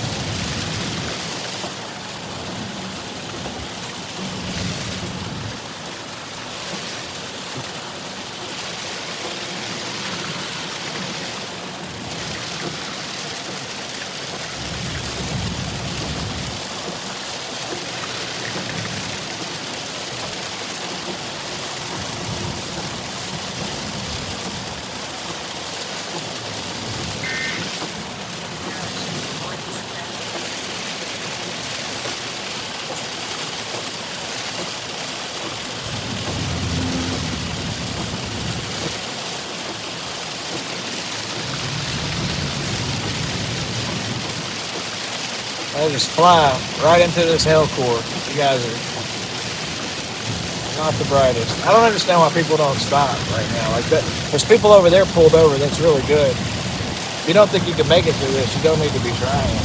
I'll just fly right into this hell core. You guys are not the brightest. I don't understand why people don't stop right now. Like that, there's people over there pulled over. That's really good. If you don't think you can make it through this, you don't need to be trying.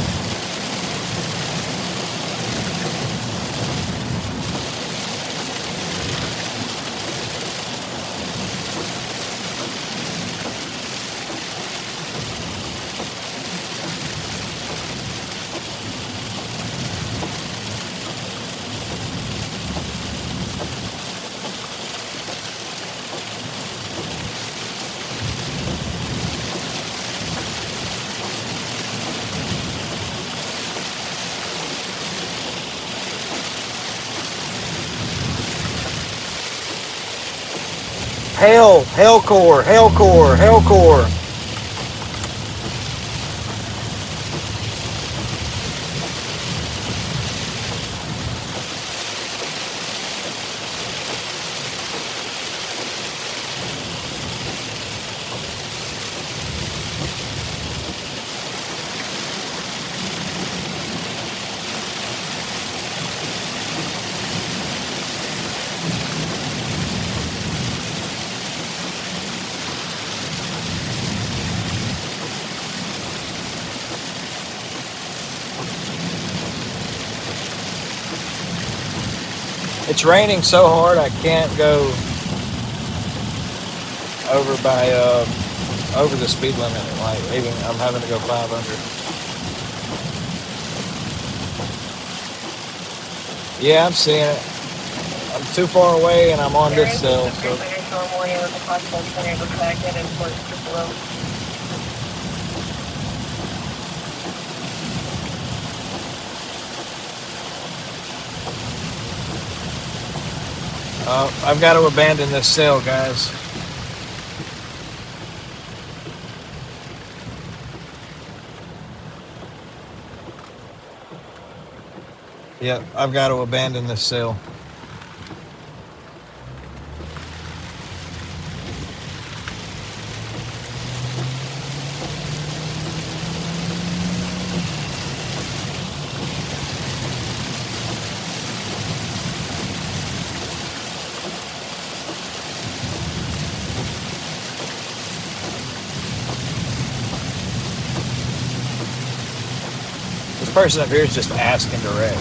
Hell core, hell core, hell core. It's raining so hard I can't go over the speed limit. Like even I'm having to go 500. Yeah, I'm seeing it. I'm too far away and I'm on this cell. So. I've got to abandon this cell, guys. Yep, I've got to abandon this cell. This person up here is just asking direct.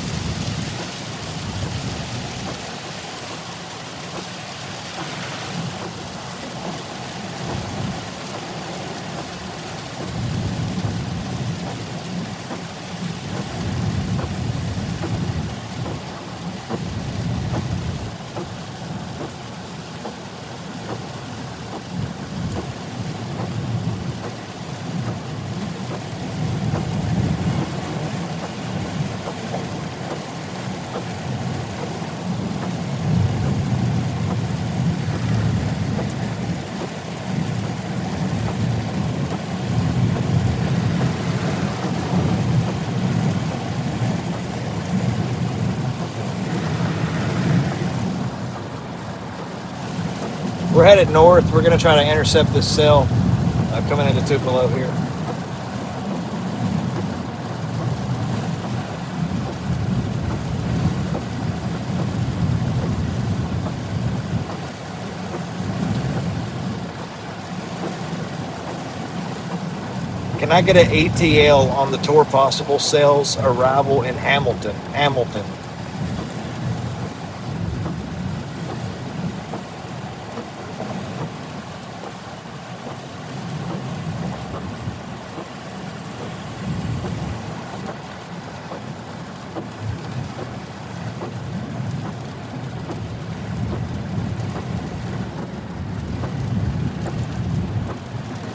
We're headed north. We're going to try to intercept this cell coming into Tupelo here. Can I get an ATL on the tour possible sales arrival in Hamilton? Hamilton.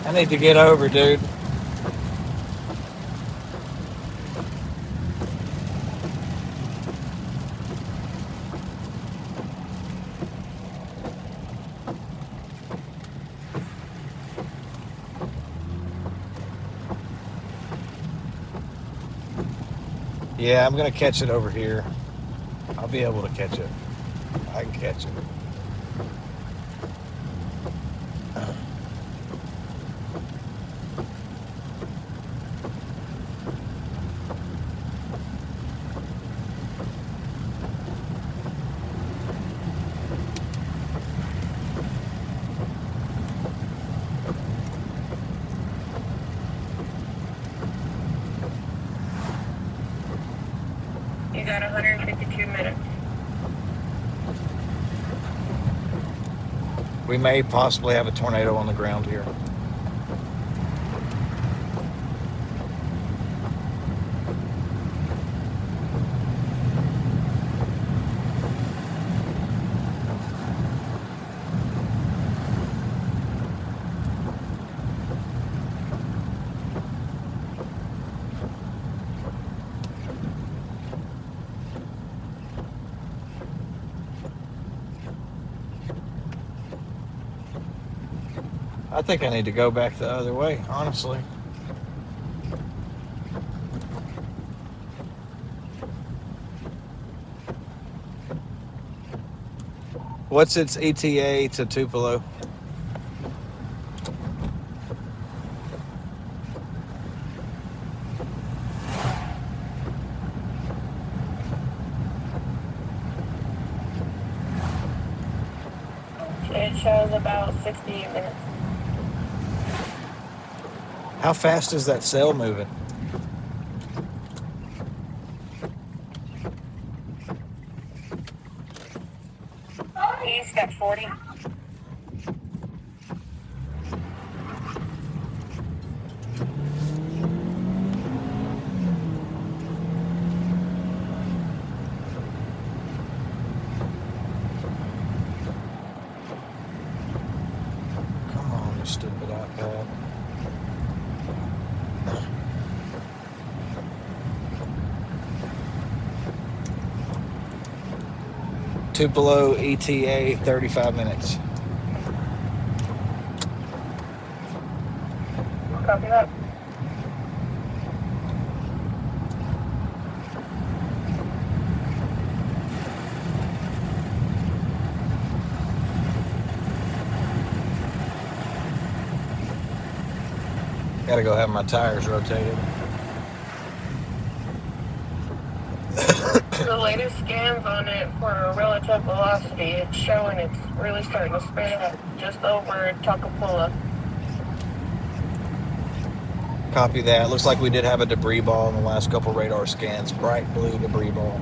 I need to get over, dude. Yeah, I'm going to catch it over here. I'll be able to catch it. I can catch it. You got 152 minutes. We may possibly have a tornado on the ground here. I think I need to go back the other way, honestly. What's its ETA to Tupelo? It shows about 68 minutes. How fast is that cell moving? East at 40. Come on, you stupid iPad. Tupelo ETA 35 minutes. Copy that. Gotta go have my tires rotated. The latest scans on it for relative velocity, it's showing it's really starting to spin up just over Toccopola. Copy that. Looks like we did have a debris ball in the last couple radar scans. Bright blue debris ball.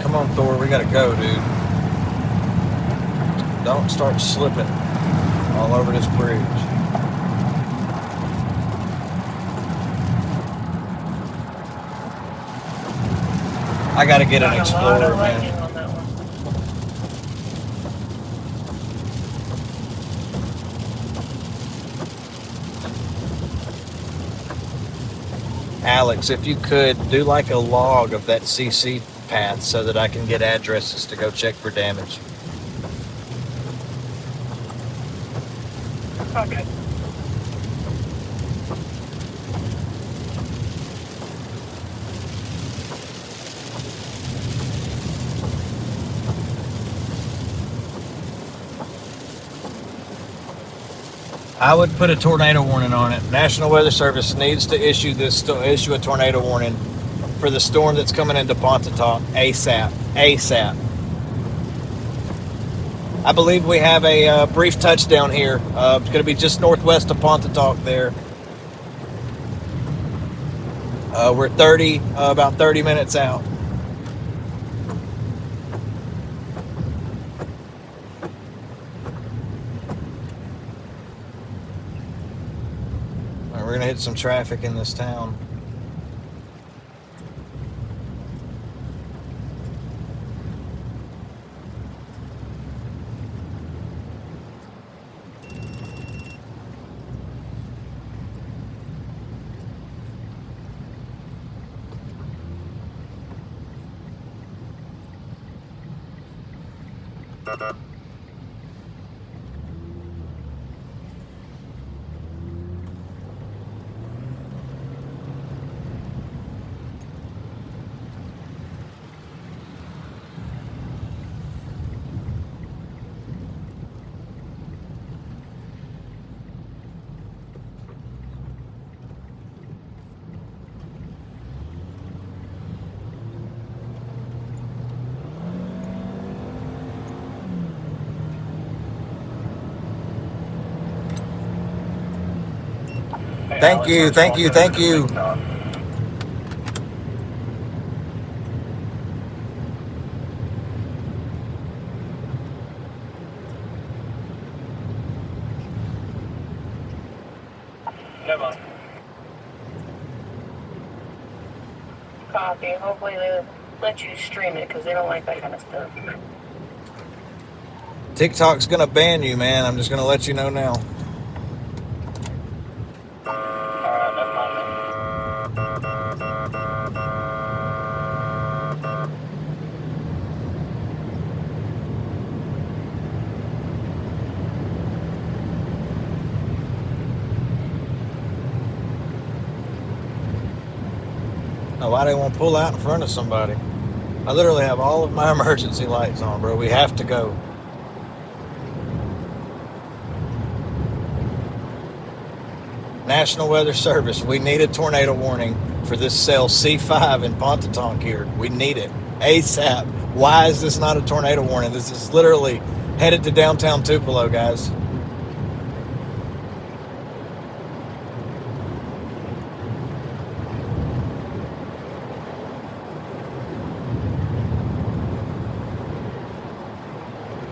Come on, Thor, we gotta go, dude. Don't start slipping all over this bridge. I gotta get an Explorer, man. On that one. Alex, if you could, do like a log of that CC path so that I can get addresses to go check for damage. Okay. I would put a tornado warning on it. National Weather Service needs to issue a tornado warning for the storm that's coming into Pontotoc ASAP. ASAP. I believe we have a brief touchdown here. It's going to be just northwest of Pontotoc there. We're about 30 minutes out. All right, we're going to hit some traffic in this town. Thank you, thank you, thank you. Never. Copy. Hopefully they let you stream it because they don't like that kind of stuff. TikTok's gonna ban you, man. I'm just gonna let you know now. Alright, never mind then. Now, why they won't pull out in front of somebody? I literally have all of my emergency lights on, bro. We have to go. National Weather Service, we need a tornado warning for this cell C5 in Pontotoc here. We need it ASAP. Why is this not a tornado warning? This is literally headed to downtown Tupelo, guys.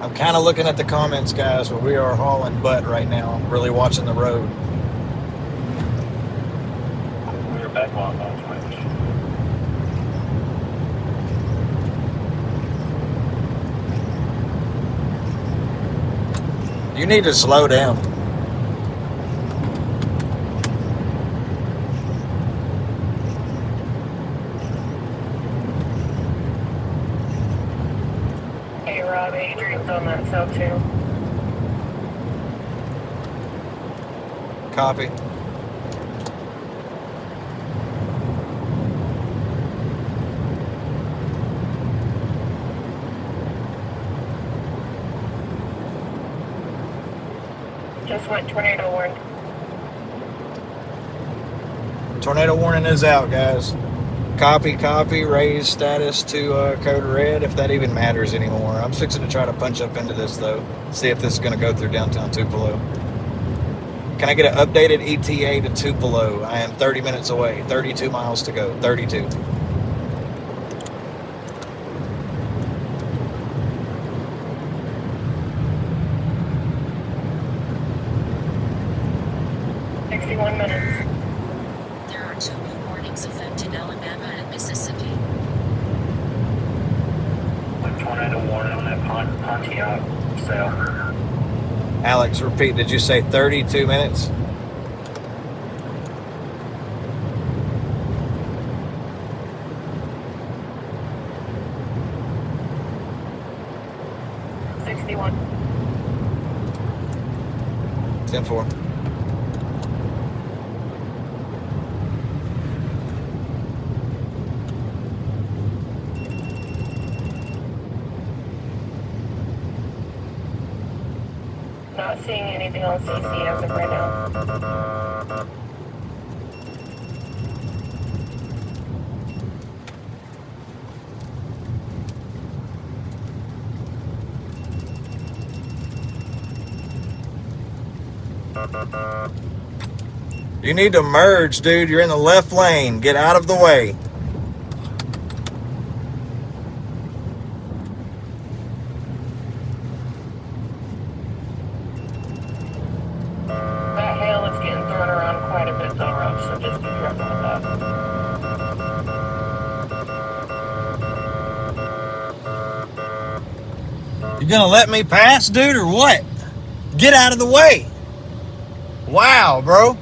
I'm kind of looking at the comments, guys, but we are hauling butt right now. I'm really watching the road. We're backlog on Twitch. You need to slow down. Hey Rob, Adrian's on that cell too. Copy. Just went tornado warning. Tornado warning is out, guys. Copy, copy. Raise status to code red, if that even matters anymore. I'm fixing to try to punch up into this, though. See if this is going to go through downtown Tupelo. Can I get an updated ETA to Tupelo? I am 30 minutes away. 32 miles to go. 32. 2 new warnings affecting Alabama and Mississippi. Tornado warning on that Pontiac sale. Alex, repeat, did you say 32 minutes? $61. 10-4. Not seeing anything on CC as of right now. You need to merge, dude. You're in the left lane. Get out of the way. That hail is getting thrown around quite a bit though, Rob, so just be careful with that. You gonna let me pass, dude, or what? Get out of the way. Wow, bro.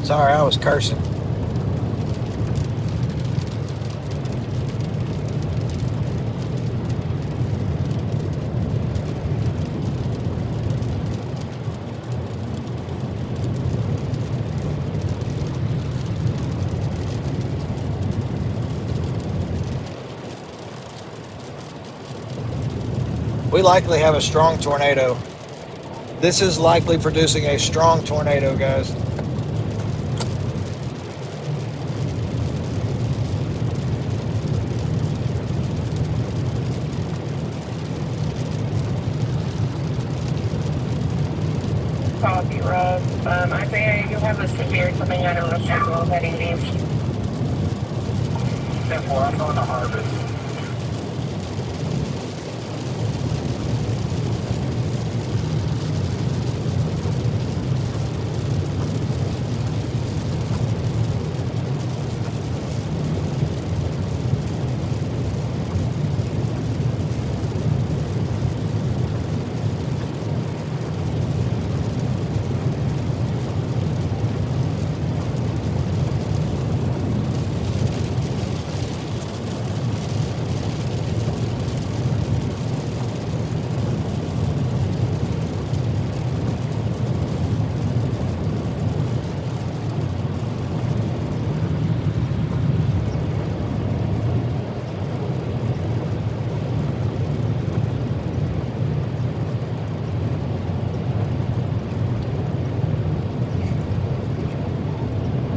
Sorry, I was cursing. We likely have a strong tornado. This is likely producing a strong tornado, guys. Copy, Rob. Isaiah, you have a severe coming out of Russellville heading east. 10-4, I'm going to Harvest.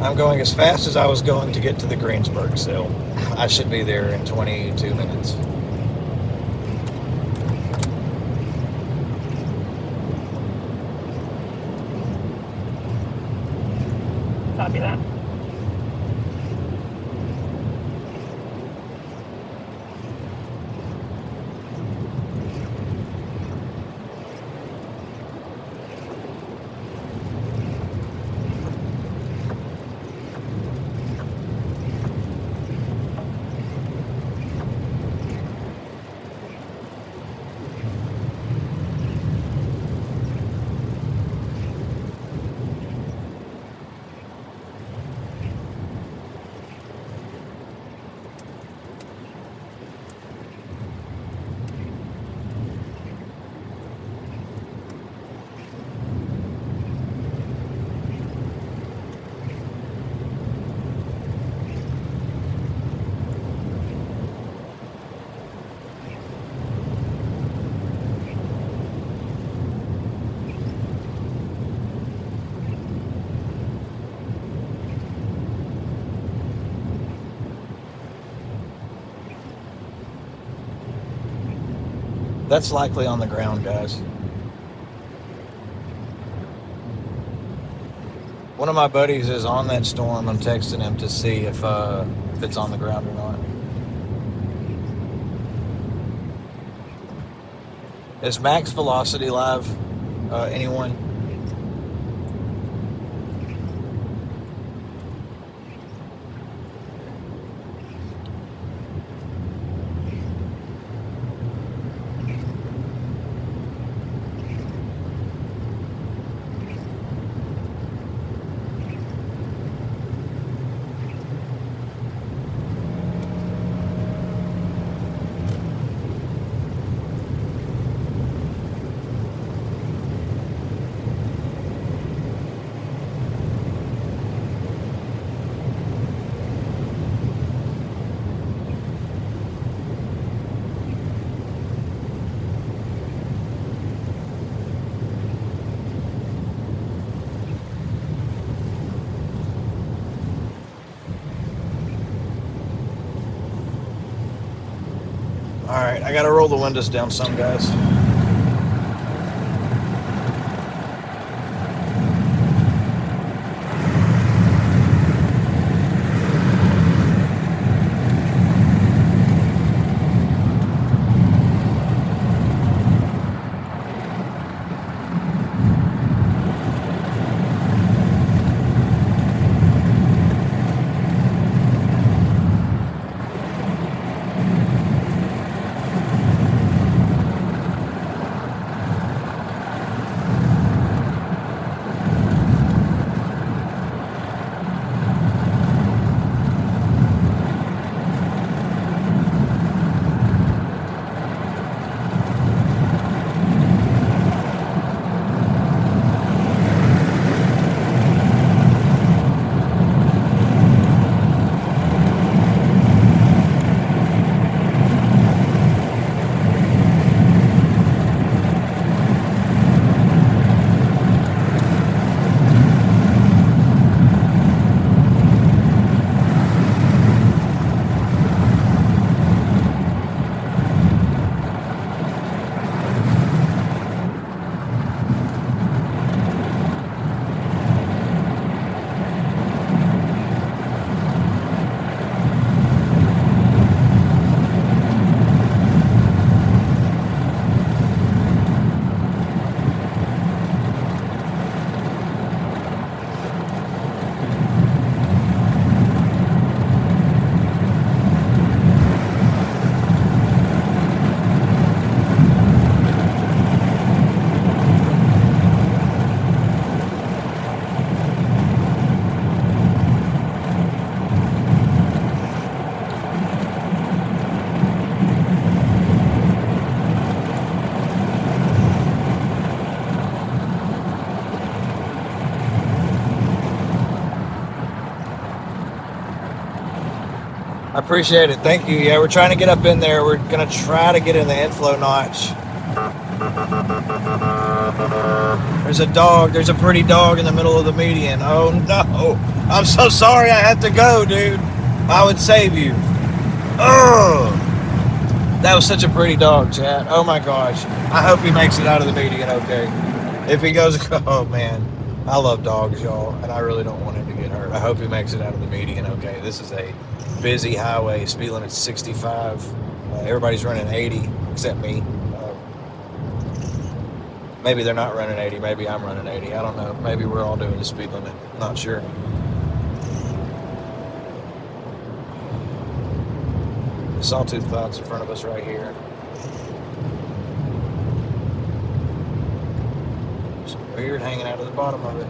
I'm going as fast as I was going to get to the Greensburg sale. I should be there in 22 minutes. Copy that. That's likely on the ground, guys. One of my buddies is on that storm. I'm texting him to see if it's on the ground or not. Is max velocity live? Anyone? All right, I gotta roll the windows down some, guys. I appreciate it. Thank you. Yeah, we're trying to get up in there. We're gonna try to get in the inflow notch. There's a dog. There's a pretty dog in the middle of the median. Oh no! I'm so sorry. I have to go, dude. I would save you. Oh, that was such a pretty dog, chat. Oh my gosh. I hope he makes it out of the median okay. If he goes, oh man, I love dogs, y'all, and I really don't want him to get hurt. I hope he makes it out of the median okay. This is a busy highway, speed limit 65. Everybody's running 80 except me. Maybe they're not running 80. Maybe I'm running 80. I don't know. Maybe we're all doing the speed limit. Not sure. Sawtooth clouds in front of us right here. Some weird hanging out of the bottom of it.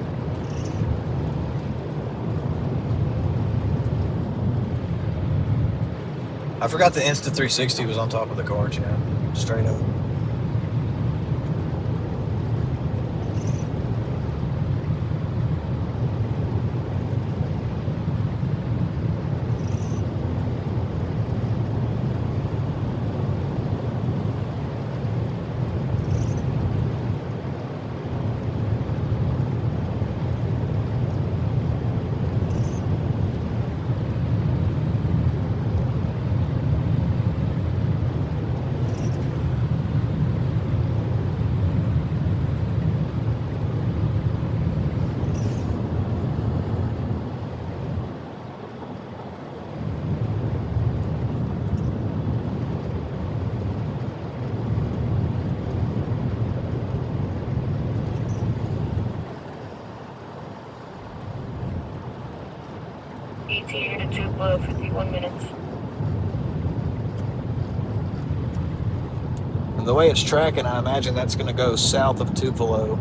I forgot the Insta360 was on top of the car, chat. Straight up. Tupelo, 51 minutes. And the way it's tracking, I imagine that's going to go south of Tupelo.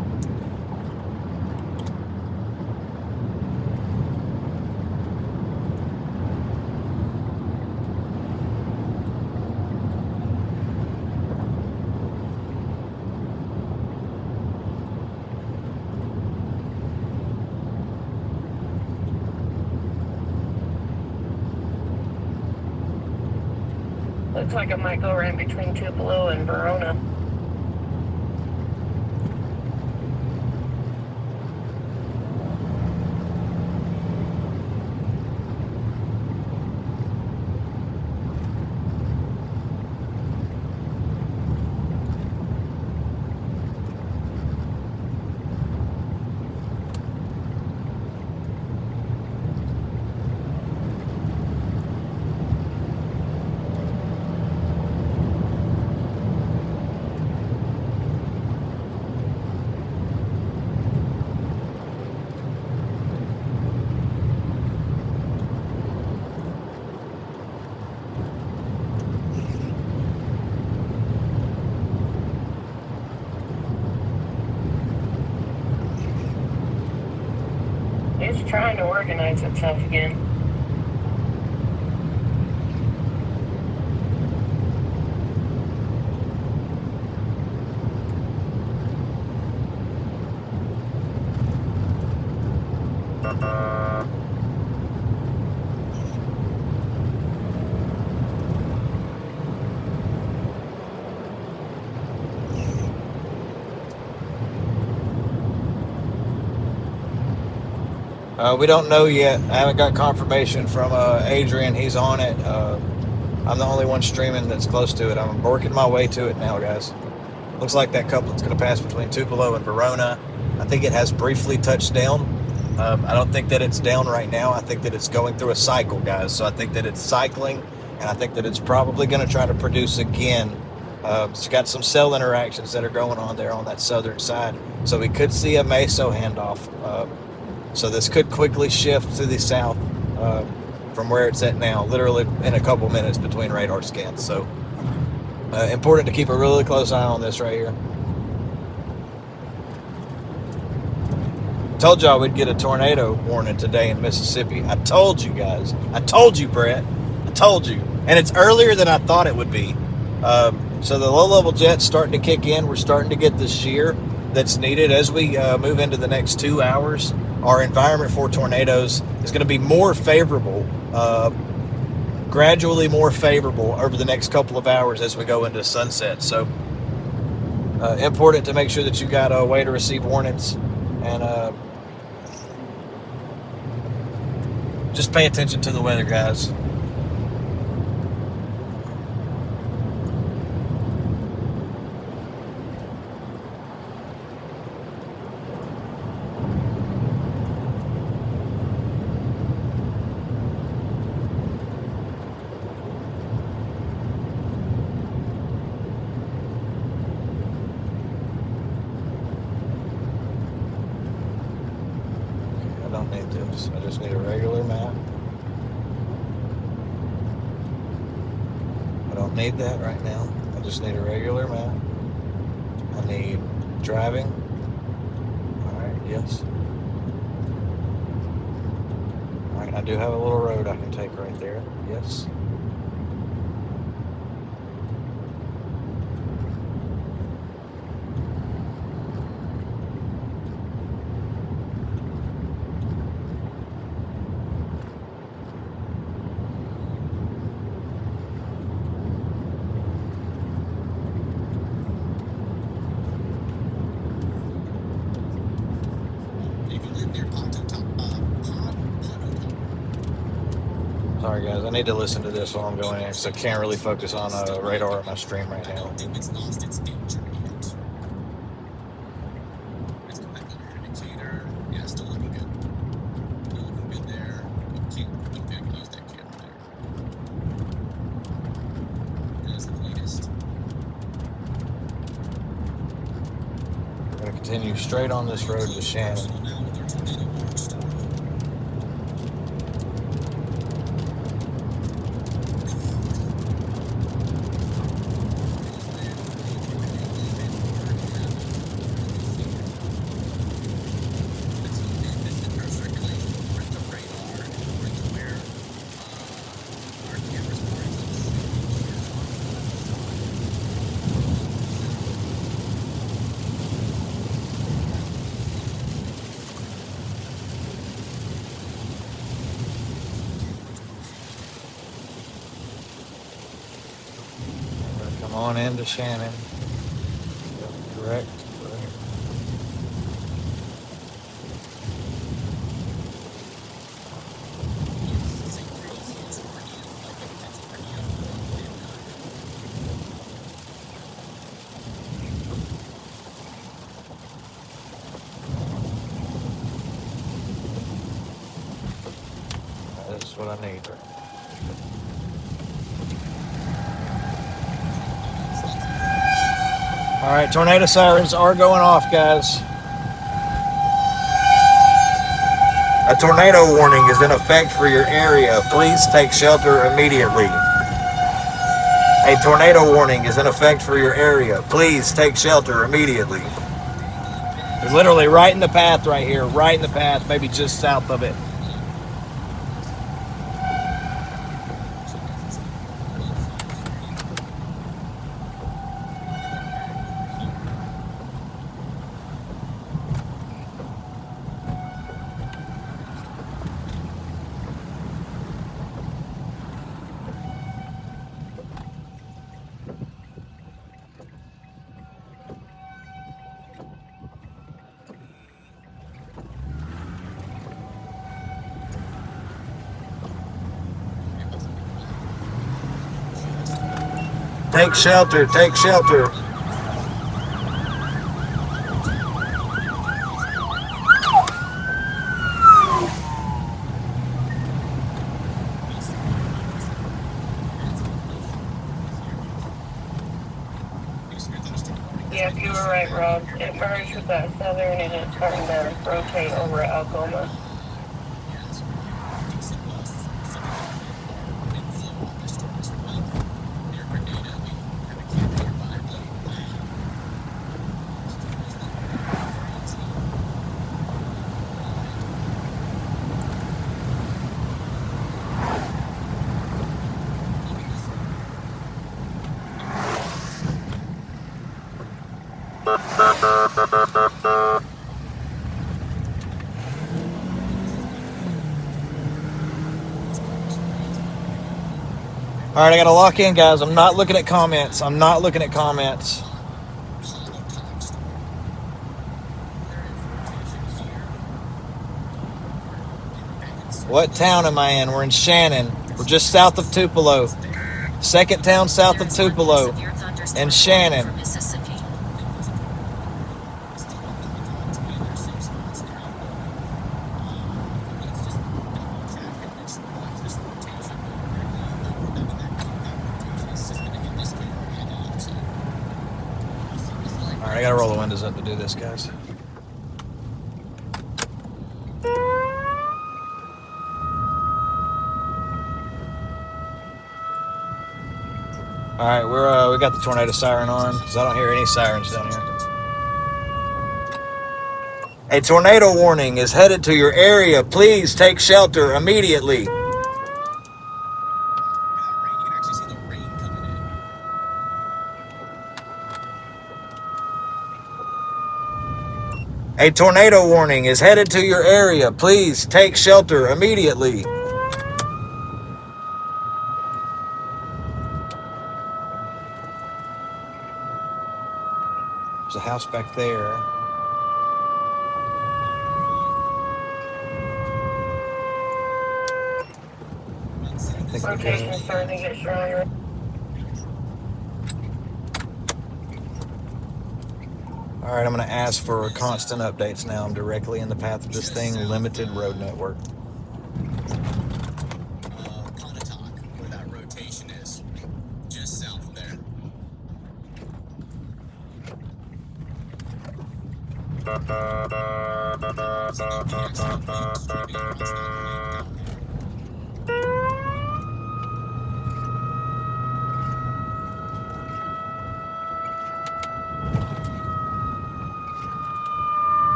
Looks like it might go right between Tupelo and Verona. It's trying to organize itself again. We don't know yet. I haven't got confirmation from Adrian. He's on it. I'm the only one streaming that's close to it. I'm working my way to it now, guys. Looks like that couplet's going to pass between Tupelo and Verona. I think it has briefly touched down. I don't think that it's down right now. I think that it's going through a cycle, guys. So I think that it's cycling, and I think that it's probably going to try to produce again. It's got some cell interactions that are going on there on that southern side. So we could see a meso handoff. So this could quickly shift to the south from where it's at now, literally in a couple minutes between radar scans. So important to keep a really close eye on this right here. Told y'all we'd get a tornado warning today in Mississippi. I told you guys. I told you, Brett. I told you. And it's earlier than I thought it would be. So the low-level jet's starting to kick in. We're starting to get the shear that's needed as we move into the next 2 hours. Our environment for tornadoes is going to be more favorable, gradually more favorable over the next couple of hours as we go into sunset. So important to make sure that you got a way to receive warnings, and just pay attention to the weather, guys. I don't need this. I just need a regular map. I don't need that right now. I just need a regular map. I need driving. Alright, yes. Alright, I do have a little road I can take right there. Yes. Sorry guys, I need to listen to this while I'm going in because I can't really focus on radar on my stream right now. If it's lost its danger yet. It's got that other indicator. Yeah, still looking good. Still looking good there. Okay, I can use that camera there. That's the latest. We're going to continue straight on this road to Shannon. Now with our tornado warning story. Come on into Shannon. Correct. That's what I need. All right, tornado sirens are going off, guys. A tornado warning is in effect for your area. Please take shelter immediately. A tornado warning is in effect for your area. Please take shelter immediately. It's literally right in the path right here, right in the path, maybe just south of it. Take shelter, take shelter. Yep, you were right, Rob. It merged with that southern and it's starting to rotate over at Algoma. All right, I got to lock in, guys. I'm not looking at comments. I'm not looking at comments. What town am I in? We're in Shannon. We're just south of Tupelo. Second town south of Tupelo. And Shannon. All right, I got to roll the windows up to do this, guys. All right, we got the tornado siren on because I don't hear any sirens down here. A tornado warning is headed to your area. Please take shelter immediately. A tornado warning is headed to your area. Please take shelter immediately. There's a house back there. Rotation's starting to get stronger. All right, I'm going to ask for constant updates now. I'm directly in the path of this thing. Limited road network. Pontotoc, where that rotation is, just south of there.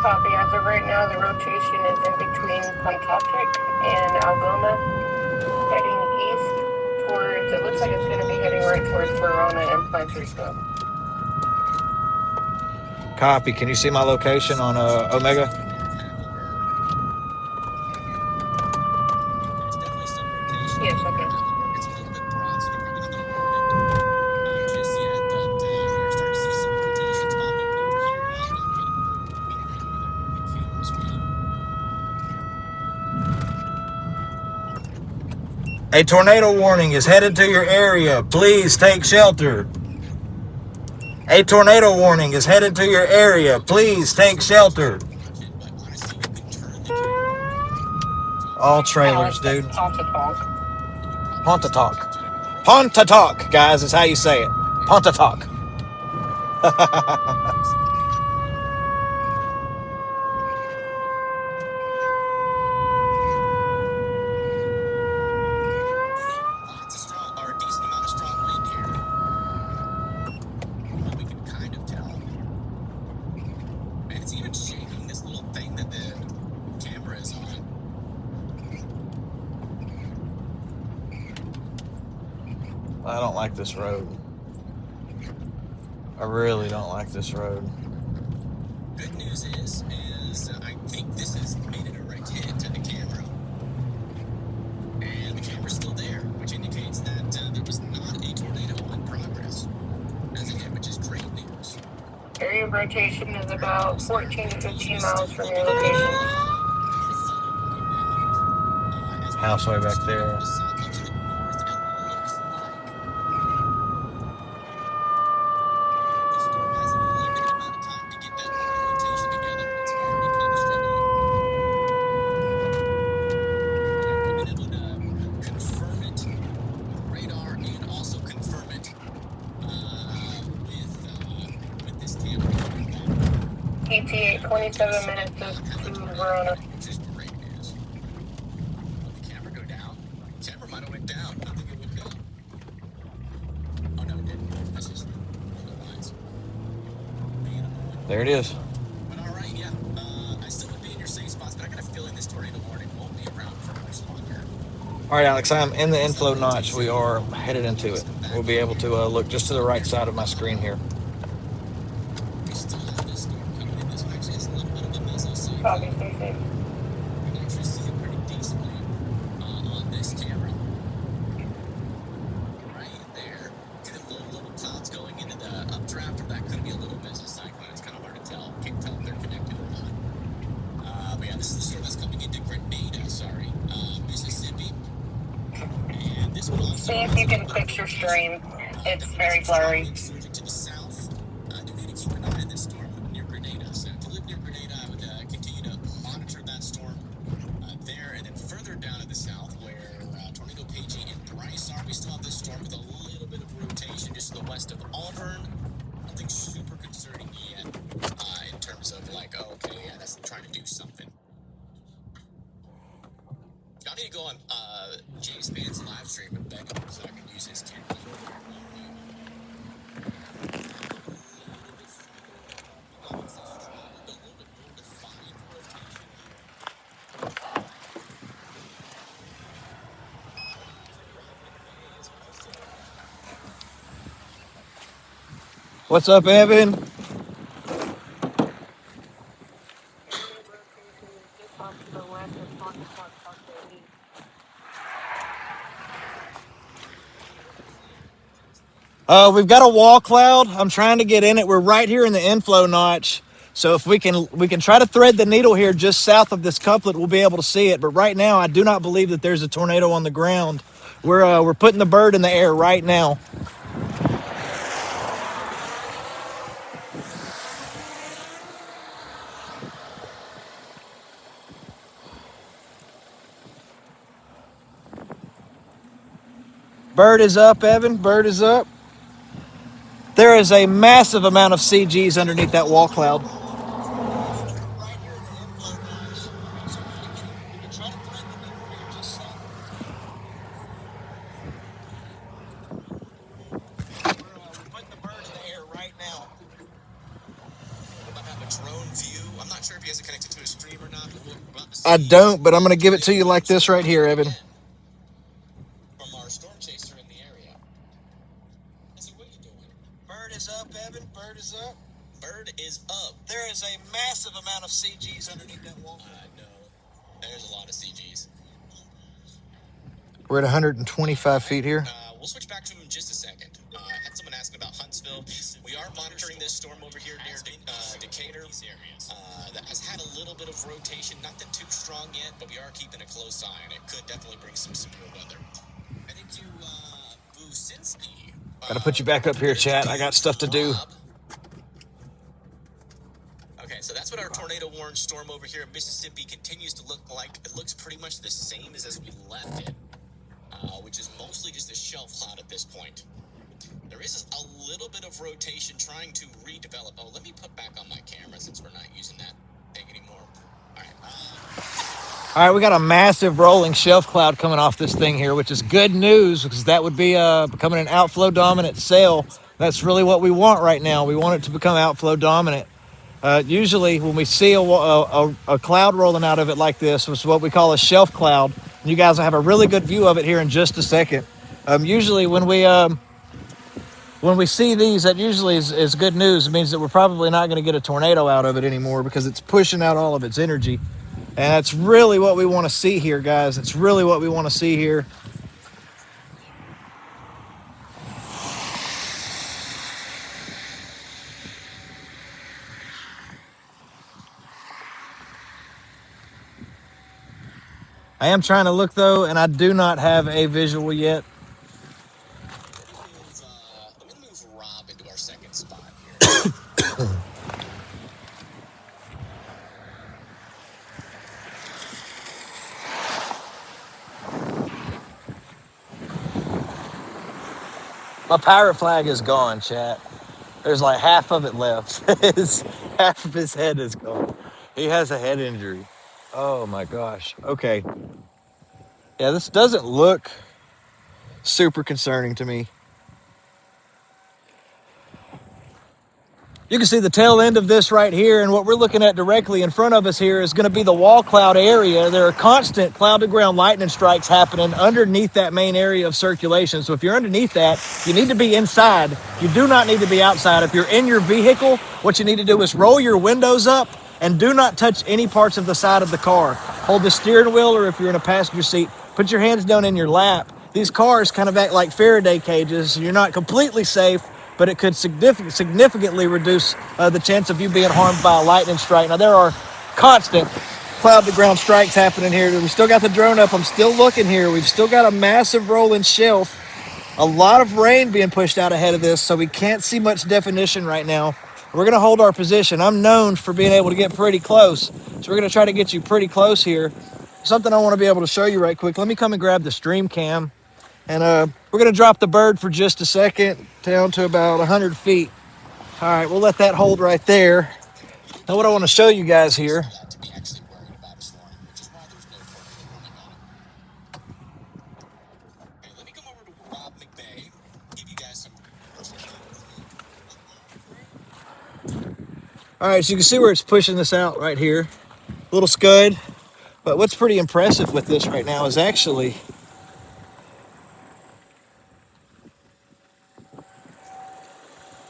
Copy. As of right now, the rotation is in between Pontotoc and Algoma, heading east towards, it looks like it's going to be heading right towards Verona and Plantersville. Copy. Can you see my location on Omega? Yes, okay. It's a little bit broad, so you probably don't need a warning just yet. A tornado warning is headed to your area. Please take shelter. A tornado warning is headed to your area. Please take shelter. All trailers, dude. Pontotoc. Pontotoc, guys, is how you say it. Pontotoc. Lots of strong, or a decent amount of strong wind here. What we can kind of tell. And it's even shaking this little thing that the camera is on. I don't like this road. I really don't like this road. Good news is I think this has made a direct hit to the camera. And the camera's still there, which indicates that there was not a tornado in progress as of yet, which is great news. Area of rotation is about 14 to 15 miles from your location. House way back there. ETA 27 minutes to Verona. Which is great news. Did the camera go down? The camera might have went down. I think it went down. Oh, no, it didn't. That's just the lines. There it is. But all right, yeah. I still would be in your safe spots, but I got a feeling this tornado warning won't be around for much longer. All right, Alex, I'm in the inflow notch. We are headed into it. We'll be able to look just to the right side of my screen here. We still have this storm coming in. This actually has a little bit of a mesocyclone. Copy, stay safe. You can actually see it pretty decently on this camera. Right there. Could have little clouds going into the updraft, or that could be a little mesocyclone. It's kind of hard to tell. Can't tell if they're connected or not. But yeah, this is the storm that's coming into Grenada, Mississippi. And this one also See if you can fix your stream. It's very blurry. surging to the south. Do need to keep an eye on this storm near Grenada. So if you live near Grenada, I would continue to monitor that storm there. And then further down in the south, where Tornado Pagey and Bryce are, we still have this storm with a little bit of rotation just to the west of Auburn. Nothing super concerning yet in terms of like, oh, okay, yeah, that's trying to do something. I need to go on James Band's live stream with Venmo so I can use his camera. What's up, Evan? We've got a wall cloud. I'm trying to get in it. We're right here in the inflow notch. So if we can try to thread the needle here just south of this couplet, we'll be able to see it. But right now, I do not believe that there's a tornado on the ground. We're putting the bird in the air right now. Bird is up, Evan. Bird is up. There is a massive amount of CGs underneath that wall cloud. Right here in the inflow notch. So we can try to thread the needle here just south. We're putting the bird in the air right now. We might have a drone view. I'm not sure if he has it connected to a stream or not, but we're about to see. I don't, but I'm going to give it to you like this right here, Evan. From our storm chaser in the area. So what are you doing? Bird is up, Evan. Bird is up. Bird is up. There is a massive amount of CGs underneath that wall. No. There's a lot of CGs. We're at 125 feet here. We'll switch back to him in just a second. I had someone asking about Huntsville. We are monitoring this storm over here near Decatur. That has had a little bit of rotation. Nothing too strong yet, but we are keeping a close eye on it. Could definitely bring some severe weather. Gotta put you back up here, chat. I got stuff to do. Okay, so that's what our tornado warned storm over here in Mississippi continues to look like. It looks pretty much the same as we left it, which is mostly just a shelf cloud at this point. There is a little bit of rotation trying to redevelop. Oh, let me put back on my camera since we're not using that thing anymore. All right. All right, we got a massive rolling shelf cloud coming off this thing here, which is good news because that would be becoming an outflow dominant sail. That's really what we want right now. We want it to become outflow dominant. Usually when we see a cloud rolling out of it like this, which is what we call a shelf cloud, and you guys will have a really good view of it here in just a second. Usually when we see these, that usually is good news. It means that we're probably not going to get a tornado out of it anymore because it's pushing out all of its energy. And that's really what we want to see here, guys. It's really what we want to see here. I am trying to look, though, and I do not have a visual yet. Let me move Rob into our second spot here. My pirate flag is gone, chat. There's like half of it left. Half of his head is gone. He has a head injury. Oh my gosh. Okay. Yeah, this doesn't look super concerning to me. You can see the tail end of this right here, and what we're looking at directly in front of us here is going to be the wall cloud area. There are constant cloud-to-ground lightning strikes happening underneath that main area of circulation. So if you're underneath that, you need to be inside. You do not need to be outside. If you're in your vehicle, what you need to do is roll your windows up and do not touch any parts of the side of the car. Hold the steering wheel, or if you're in a passenger seat, put your hands down in your lap. These cars kind of act like Faraday cages. You're not completely safe, but it could significantly reduce the chance of you being harmed by a lightning strike. Now, there are constant cloud-to-ground strikes happening here. We still got the drone up. I'm still looking here. We've still got a massive rolling shelf. A lot of rain being pushed out ahead of this, so we can't see much definition right now. We're going to hold our position. I'm known for being able to get pretty close, so we're going to try to get you pretty close here. Something I want to be able to show you right quick. Let me come and grab the stream cam. And we're going to drop the bird for just a second down to about 100 feet. All right, we'll let that hold right there. Now what I want to show you guys here. To be actually worried about a storm, which is why there's no tornado warning on it. Okay, let me come over to Rob McVay, give you guys some. All right, so you can see where it's pushing this out right here. Little scud. But what's pretty impressive with this right now is actually,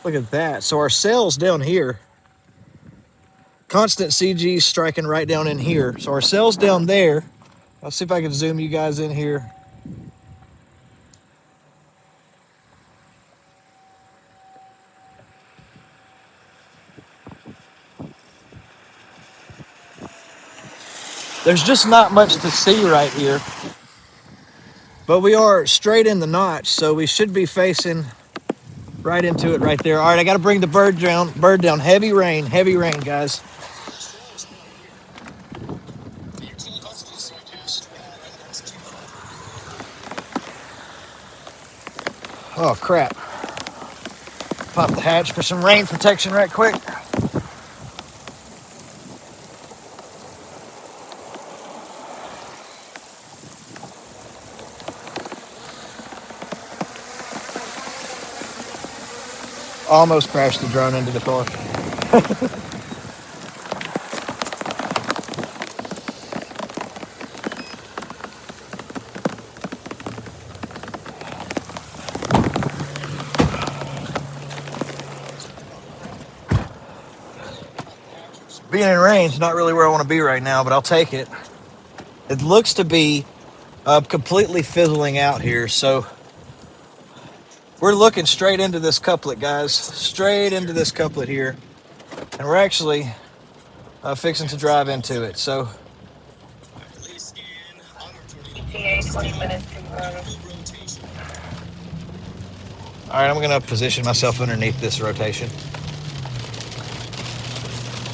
look at that. So our sails down here, constant CG striking right down in here. So our sails down there, I'll see if I can zoom you guys in here. There's just not much to see right here. But we are straight in the notch, so we should be facing right into it right there. All right, I got to bring the bird down. Heavy rain, guys. Oh, crap. Pop the hatch for some rain protection right quick. Almost crashed the drone into the car. Being in rain is not really where I want to be right now, but I'll take it. It looks to be completely fizzling out here, so we're looking straight into this couplet, guys. Straight into this couplet here. And we're actually fixing to drive into it, so. ETA 20 minutes to All right, I'm going to position myself underneath this rotation.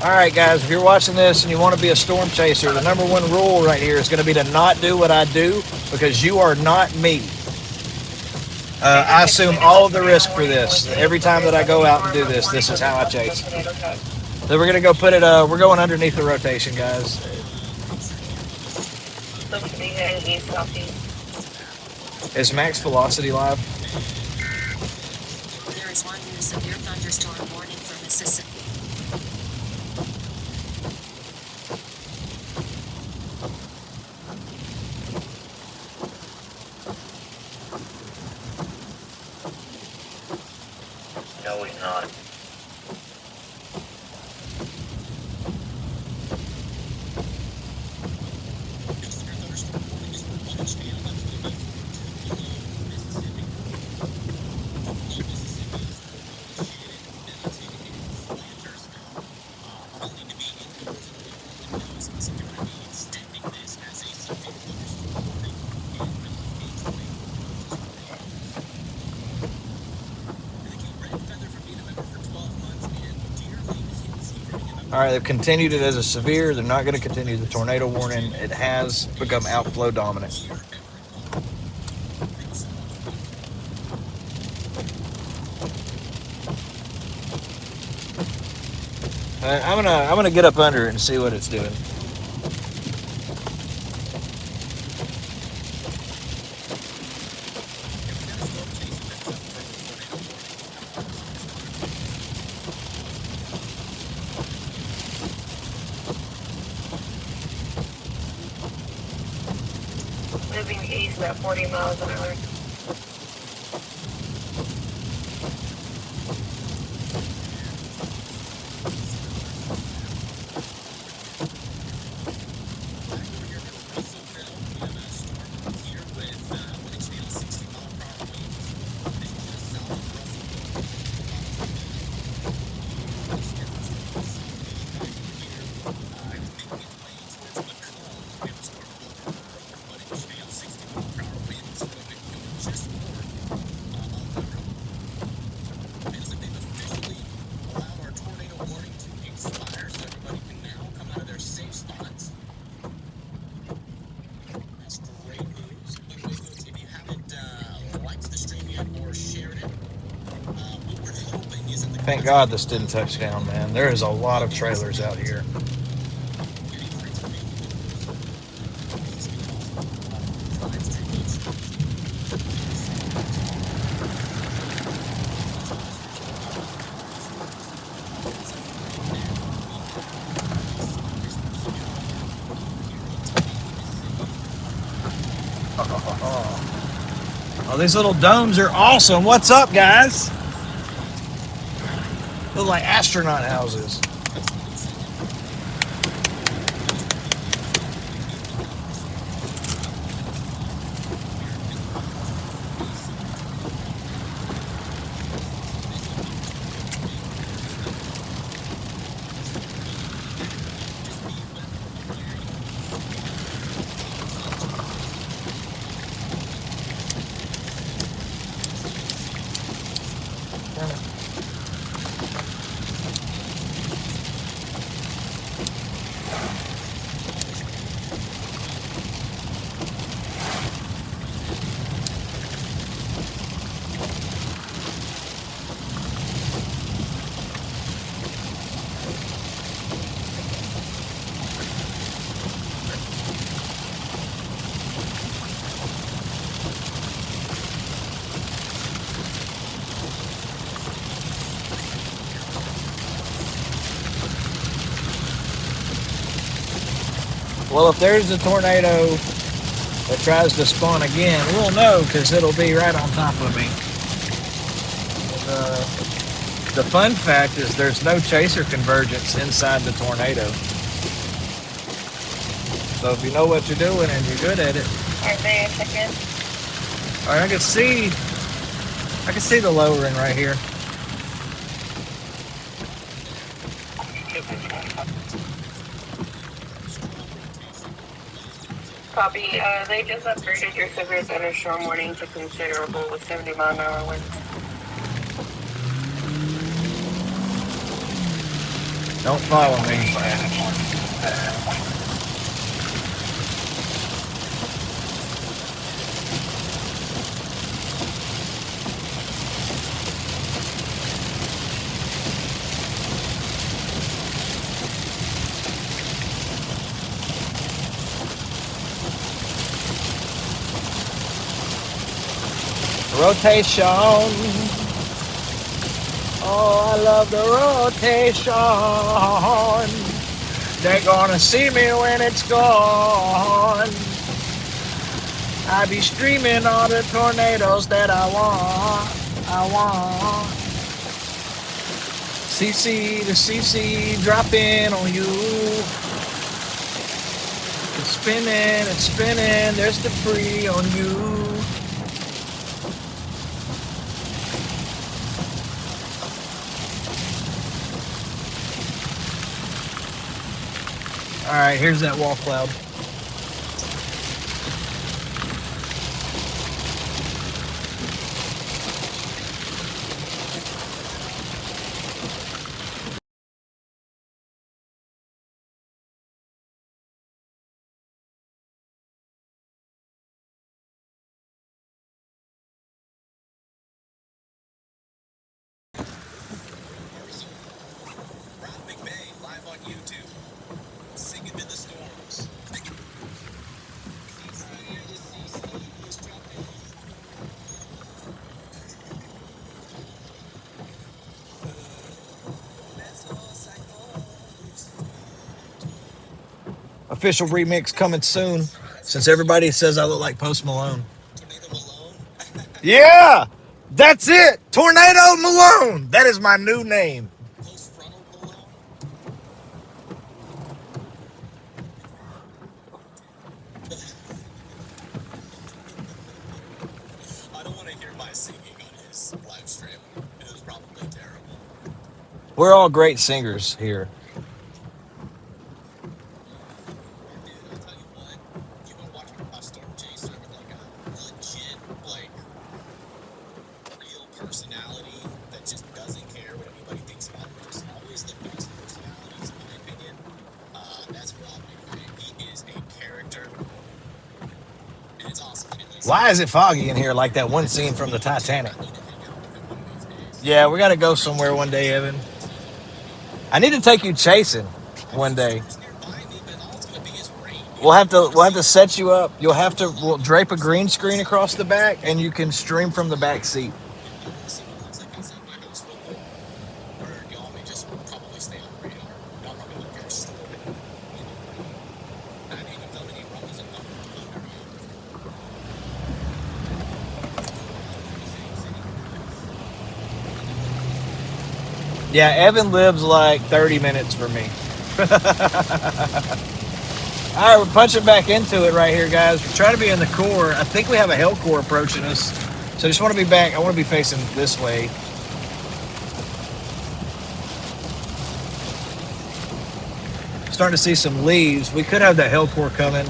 All right, guys, if you're watching this and you want to be a storm chaser, the number one rule right here is going to be to not do what I do because you are not me. I assume all of the risk for this. Every time that I go out and do this, this is how I chase. So we're going to go put it, we're going underneath the rotation, guys. Is max velocity live? There is one new severe thunderstorm warning for Mississippi. No, he's not. All right, they've continued it as a severe. They're not going to continue the tornado warning. It has become outflow dominant. I'm gonna get up under it and see what it's doing. Moving east at 40 miles an hour. Thank God this didn't touch down, man. There is a lot of trailers out here. Oh, these little domes are awesome. What's up, guys? Look like astronaut houses. Well, if there's a tornado that tries to spawn again, we'll know because it'll be right on top of me. The fun fact is there's no chaser convergence inside the tornado. So if you know what you're doing and you're good at it. Are they a chicken? All right, I can see the lowering right here. Copy. They just upgraded your severe thunderstorm warning to considerable with 70-mile-an-hour winds. Don't follow me. Rotation. Oh, I love the rotation. They're gonna see me when it's gone. I be streaming all the tornadoes that I want. I want. CC to CC dropping on you. It's spinning. There's debris on you. All right, here's that wall cloud. Rob McVay, live on YouTube, singing to the storms. Official remix coming soon. Since everybody says I look like Post Malone. Tornado Malone. Yeah, that's it. Tornado Malone. That is my new name. Post frontal Malone. I don't want to hear my singing on his live stream. It was probably terrible. We're all great singers here. Dude, I'll tell you what. You want to watch a storm chaser with like a legit, like, real personality that just doesn't care what anybody thinks about him. Just always the best personalities, in my opinion. That's Rob McVay. He is a character. And it's awesome. Why is it foggy in here like that one scene from the Titanic? Yeah, we got to go somewhere one day, Evan. I need to take you chasing one day. We'll have to set you up. We'll drape a green screen across the back, and you can stream from the back seat. Yeah, Evan lives like 30 minutes from me. All right, we're punching back into it right here, guys. We're trying to be in the core. I think we have a hell core approaching us. So I just want to be back. I want to be facing this way. Starting to see some leaves. We could have that hell core coming.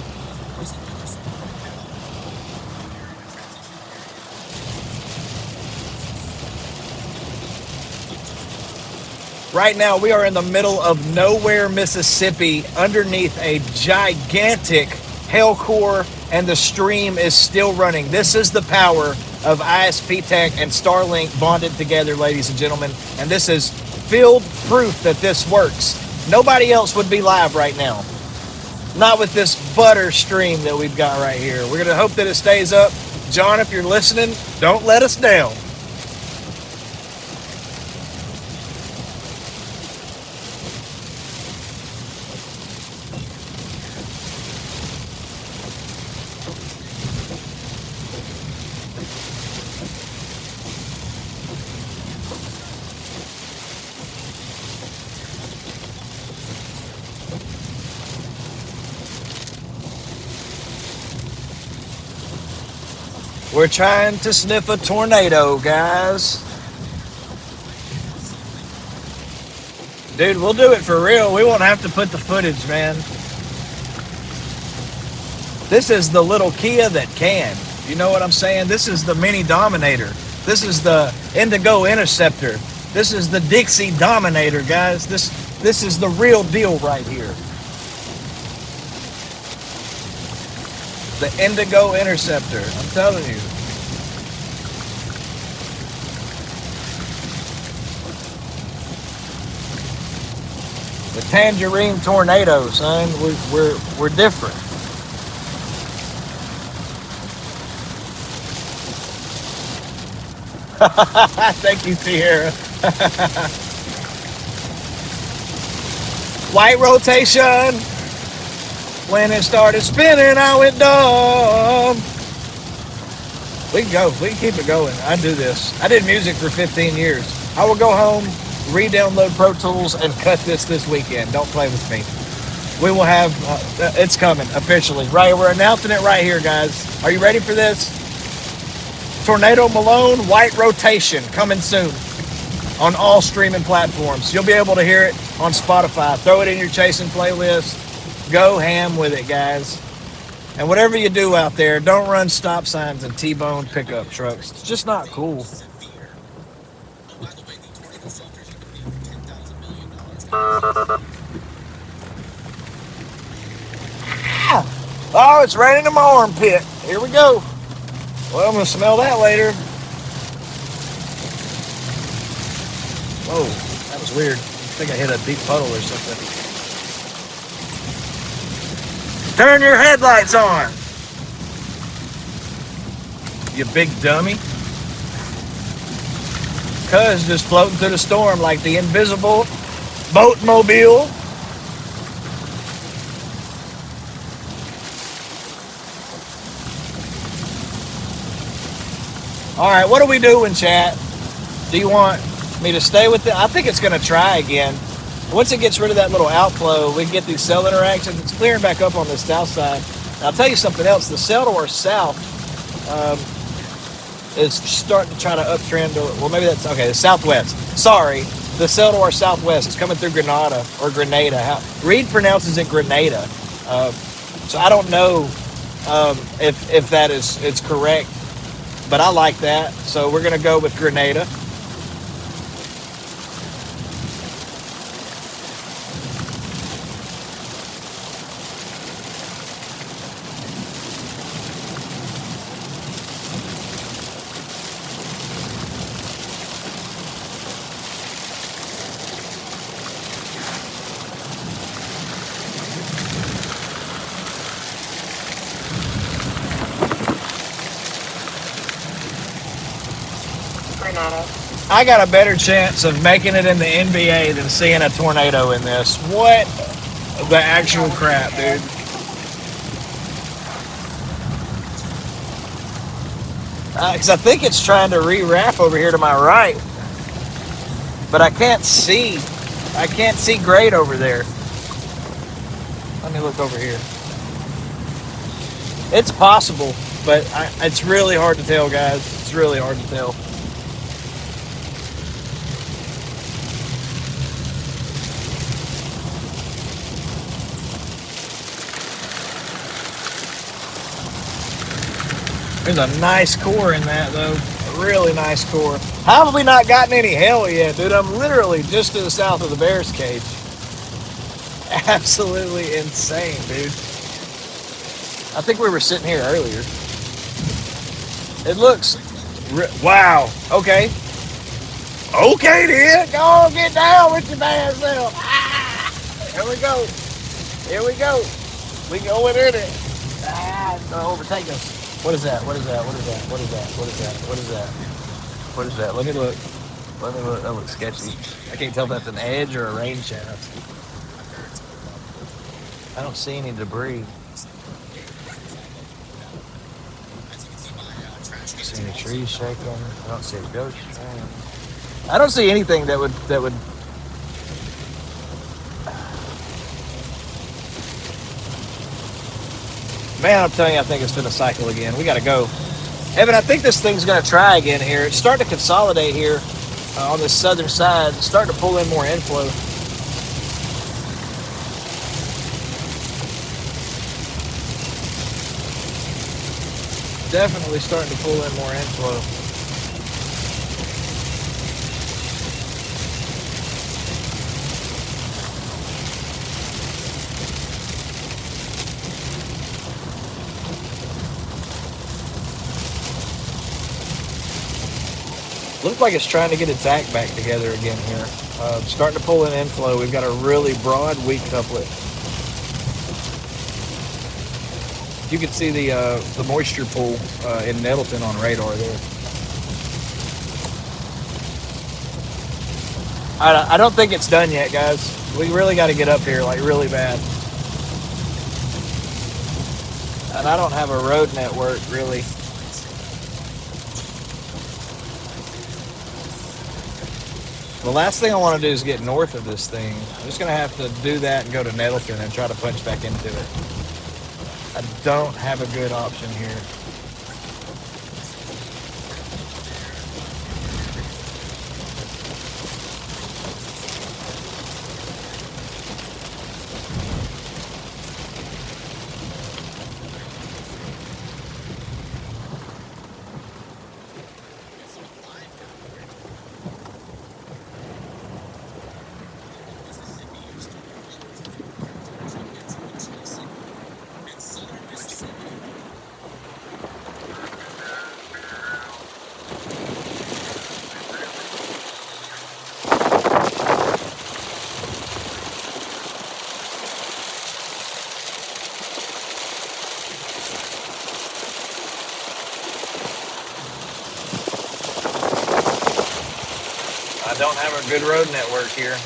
Right now, we are in the middle of nowhere, Mississippi, underneath a gigantic hell core, and the stream is still running. This is the power of ISP Tech and Starlink bonded together, ladies and gentlemen. And this is field proof that this works. Nobody else would be live right now. Not with this butter stream that we've got right here. We're going to hope that it stays up. John, if you're listening, don't let us down. We're trying to sniff a tornado, guys. Dude, we'll do it for real. We won't have to put the footage, man. This is the little Kia that can. You know what I'm saying? This is the Mini Dominator. This is the Indigo Interceptor. This is the Dixie Dominator, guys. This is the real deal right here. The Indigo Interceptor. I'm telling you. The Tangerine Tornado, son. We're different. Thank you, Tierra. White rotation. When it started spinning, I went dumb. We can go. We can keep it going. I do this. I did music for 15 years. I will go home, re-download Pro Tools, and cut this weekend. Don't play with me. We will have, it's coming officially. Right, we're announcing it right here, guys. Are you ready for this? Tornado Malone, White Rotation, coming soon on all streaming platforms. You'll be able to hear it on Spotify. Throw it in your chasing playlist. Go ham with it, guys. And whatever you do out there, don't run stop signs and T-bone pickup trucks. It's just not cool. Oh, it's raining in my armpit. Here we go. Well, I'm going to smell that later. Whoa, that was weird. I think I hit a deep puddle or something. Turn your headlights on, you big dummy. Cuz just floating through the storm like the invisible boatmobile. All right, what are we doing, chat? Do you want me to stay with it? I think it's going to try again. Once it gets rid of that little outflow, we can get these cell interactions. It's clearing back up on the south side. And I'll tell you something else. The cell to our south is starting to try to uptrend. Well, maybe that's okay. The southwest. Sorry, the cell to our southwest is coming through Grenada or Grenada. Reed pronounces it Grenada, so I don't know if that is it's correct, but I like that. So we're gonna go with Grenada. I got a better chance of making it in the NBA than seeing a tornado in this. What the actual crap, dude? Because I think it's trying to re-wrap over here to my right, but I can't see. I can't see great over there. Let me look over here. It's possible, but it's really hard to tell, guys. It's really hard to tell. There's a nice core in that, though. A really nice core. How have we not gotten any hail yet, dude? I'm literally just to the south of the Bears cage. Absolutely insane, dude. I think we were sitting here earlier. It looks... wow. Okay. Okay, then. Go on, get down with your bad self. Ah! Here we go. Here we go. We going in it. Ah, it's going to overtake us. What is that? What is that? What is that? What is that? What is that? What is that? What is that? Let me look. Let me look. That looks sketchy. I can't tell if that's an edge or a rain shaft. I don't see any debris. I don't see any trees shaking. I don't see a ghost. I don't see anything that would Man, I'm telling you, I think it's gonna cycle again. We gotta go. Evan, I think this thing's gonna try again here. It's starting to consolidate here on the southern side. It's starting to pull in more inflow. Definitely starting to pull in more inflow. Looks like it's trying to get its act back together again here. Starting to pull in inflow. We've got a really broad, weak couplet. You can see the moisture pool in Nettleton on radar there. I don't think it's done yet, guys. We really got to get up here, like really bad. And I don't have a road network, really. The last thing I want to do is get north of this thing. I'm just going to have to do that and go to Nettleton and try to punch back into it. I don't have a good option here. I don't have a good road network here.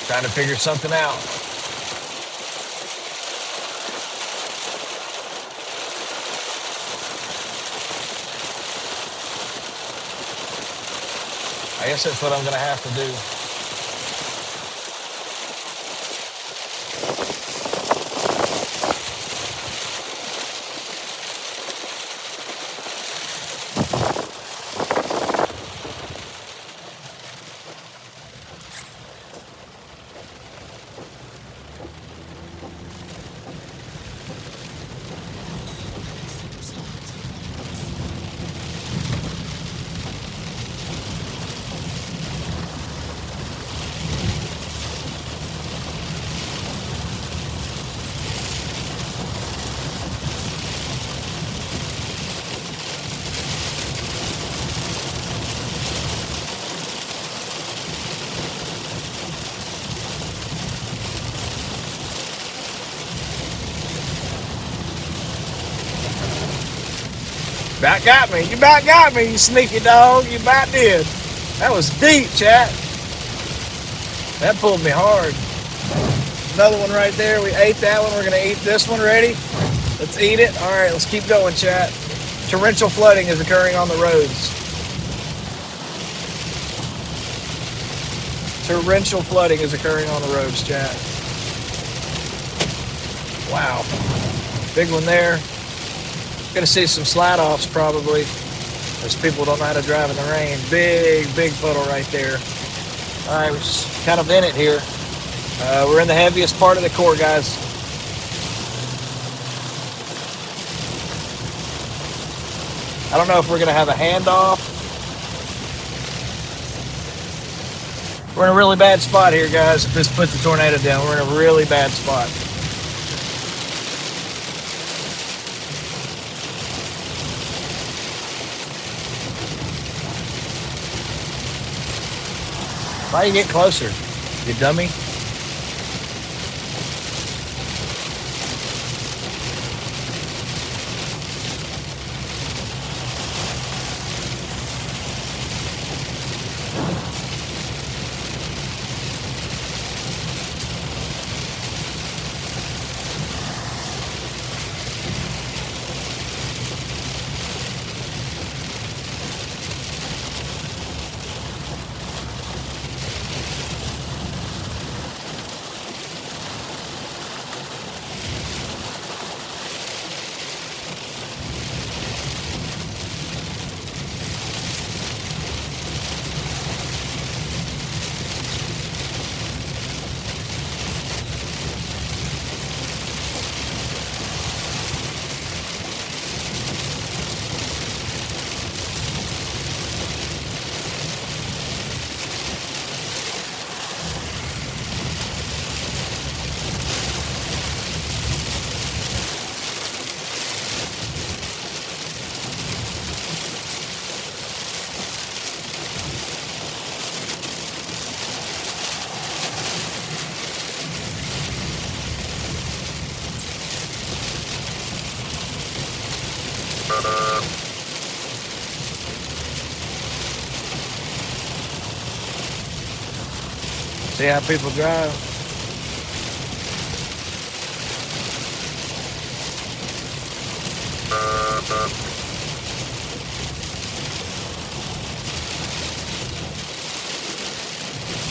Trying to figure something out. I guess that's what I'm going to have to do. About got me. You about got me, you sneaky dog. You about did. That was deep, chat. That pulled me hard. Another one right there. We ate that one. We're going to eat this one. Ready? Let's eat it. All right, let's keep going, chat. Torrential flooding is occurring on the roads. Torrential flooding is occurring on the roads, chat. Wow. Big one there. Gonna see some slide offs probably, as people don't know how to drive in the rain. Big puddle right there. All right, we're just kind of in it here. We're in the heaviest part of the core, guys. I don't know if we're gonna have a handoff. We're in a really bad spot here, guys. If this puts the tornado down, we're in a really bad spot. Why you get closer, you dummy? See how people drive?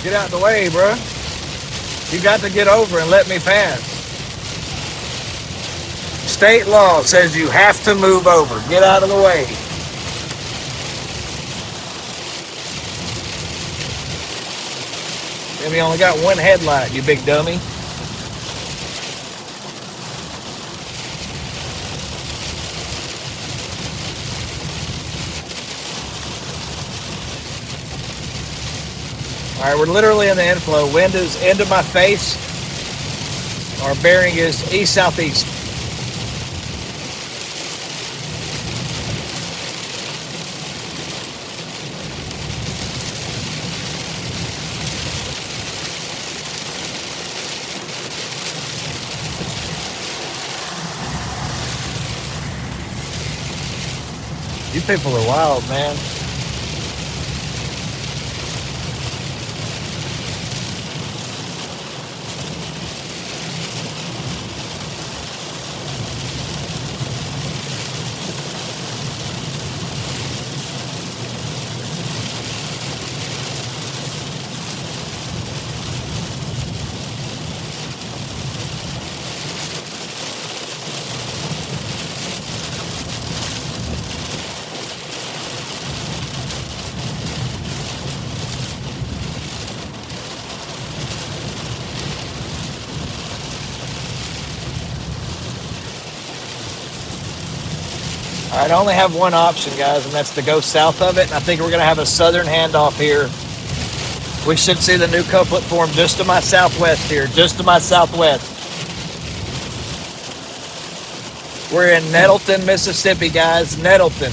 Get out the way, bro. You got to get over and let me pass. State law says you have to move over. Get out of the way. Maybe you only got one headlight, you big dummy. All right, we're literally in the inflow. Wind is into my face. Our bearing is east-southeast. You people are wild, man. All right, I only have one option, guys, and that's to go south of it. And I think we're going to have a southern handoff here. We should see the new couplet form just to my southwest here, just to my southwest. We're in Nettleton, Mississippi, guys. Nettleton.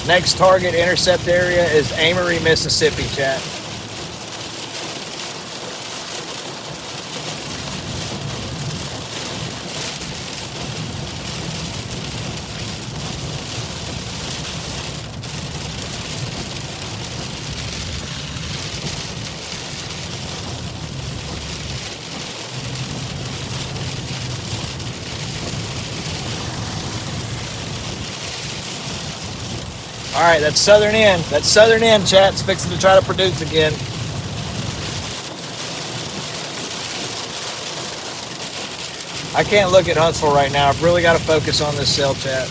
Next target intercept area is Amory, Mississippi, chat. All right, that's southern end. That's southern end, chat. It's fixing to try to produce again. I can't look at Huntsville right now. I've really got to focus on this cell, chat.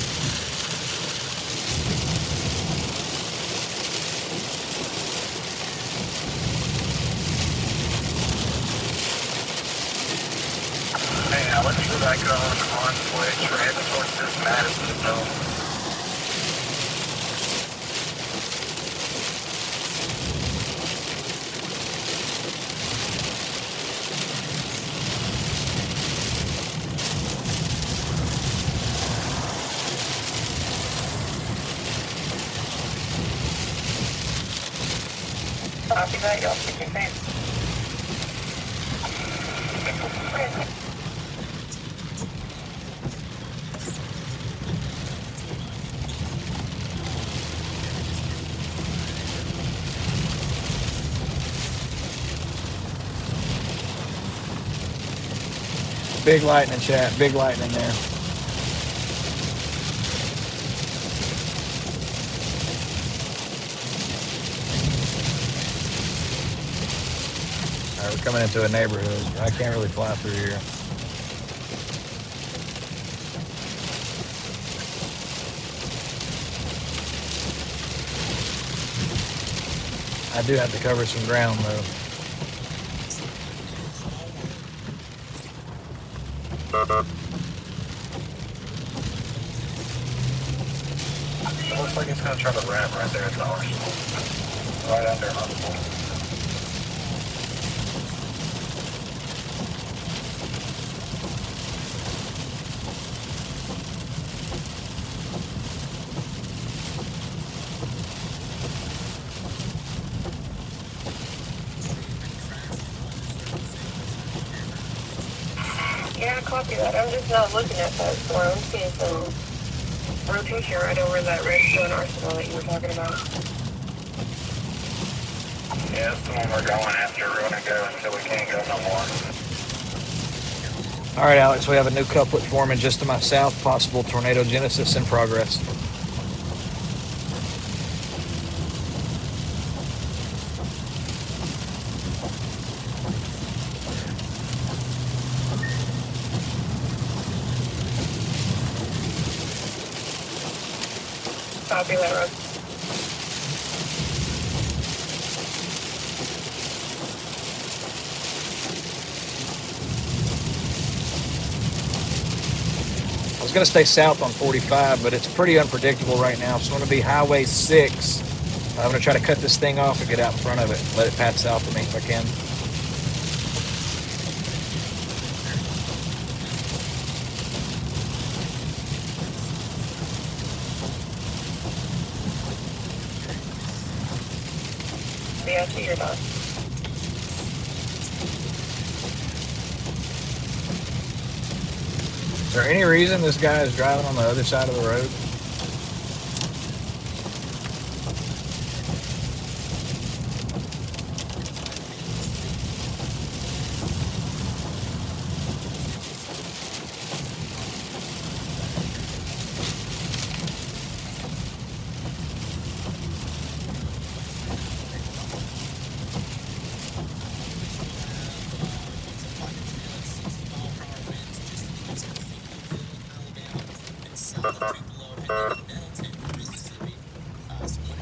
Hey, Alex, for that going on switch, we're heading towards this Madison zone. Copy that, y'all keep your face. Big lightning, chat. Big lightning there. All right, we're coming into a neighborhood. I can't really fly through here. I do have to cover some ground, though. It looks like it's going to try to ramp right there at the arsenal. Right under Huntsville. Copy that. I'm just not looking at that storm. I'm seeing some rotation right over that Redstone Arsenal that you were talking about. Yeah, that's the one we're going after. We're going to go until we can't go no more. All right, Alex, we have a new couplet forming just to my south. Possible tornado genesis in progress. Copy that, Rob. I was going to stay south on 45, but it's pretty unpredictable right now. So I'm going to be Highway 6. I'm going to try to cut this thing off and get out in front of it. Let it pass south of me if I can. Yeah, I see your dog. Is there any reason this guy is driving on the other side of the road?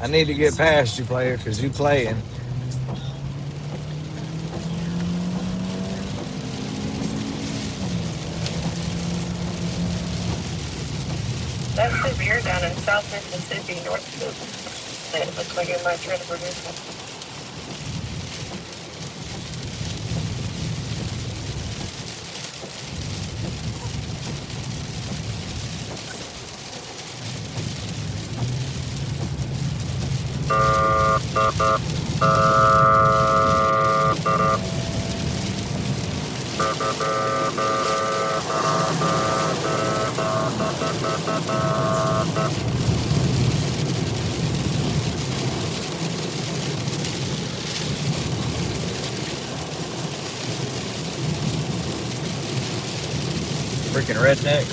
I need to get past you, player, because you playing. That's severe down in South Mississippi, north of it. It looks like it might try to produce it. Freaking redneck.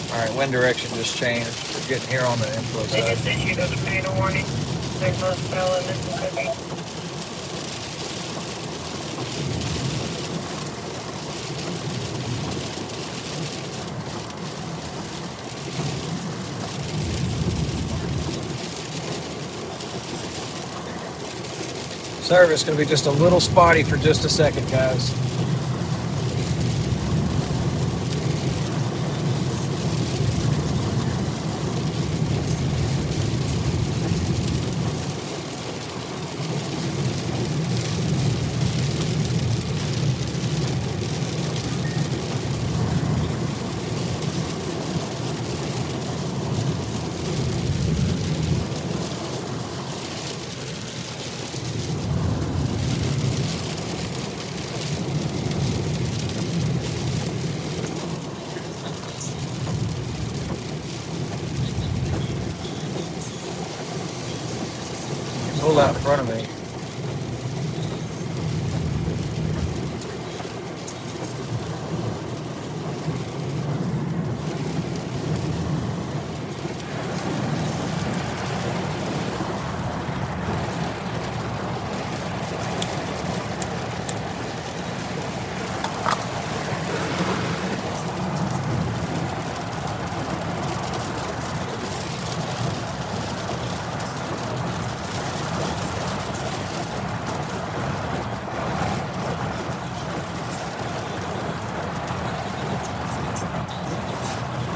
All right, wind direction just changed. We're getting here on the inflow They side. just issued a tornado warning. There's no spell in Mississippi. Service going to be just a little spotty for just a second, guys. Pull out in front of me.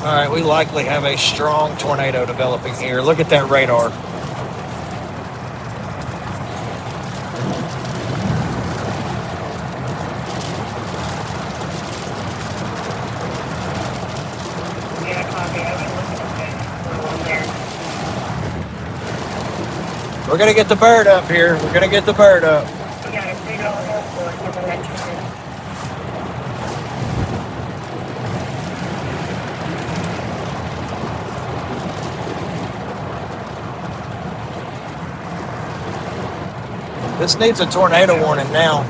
All right, we likely have a strong tornado developing here. Look at that radar. Yeah, copy. I've been looking at that one there. We're gonna get the bird up here. We're gonna get the bird up. We got a big old airport coming at you. This needs a tornado warning now.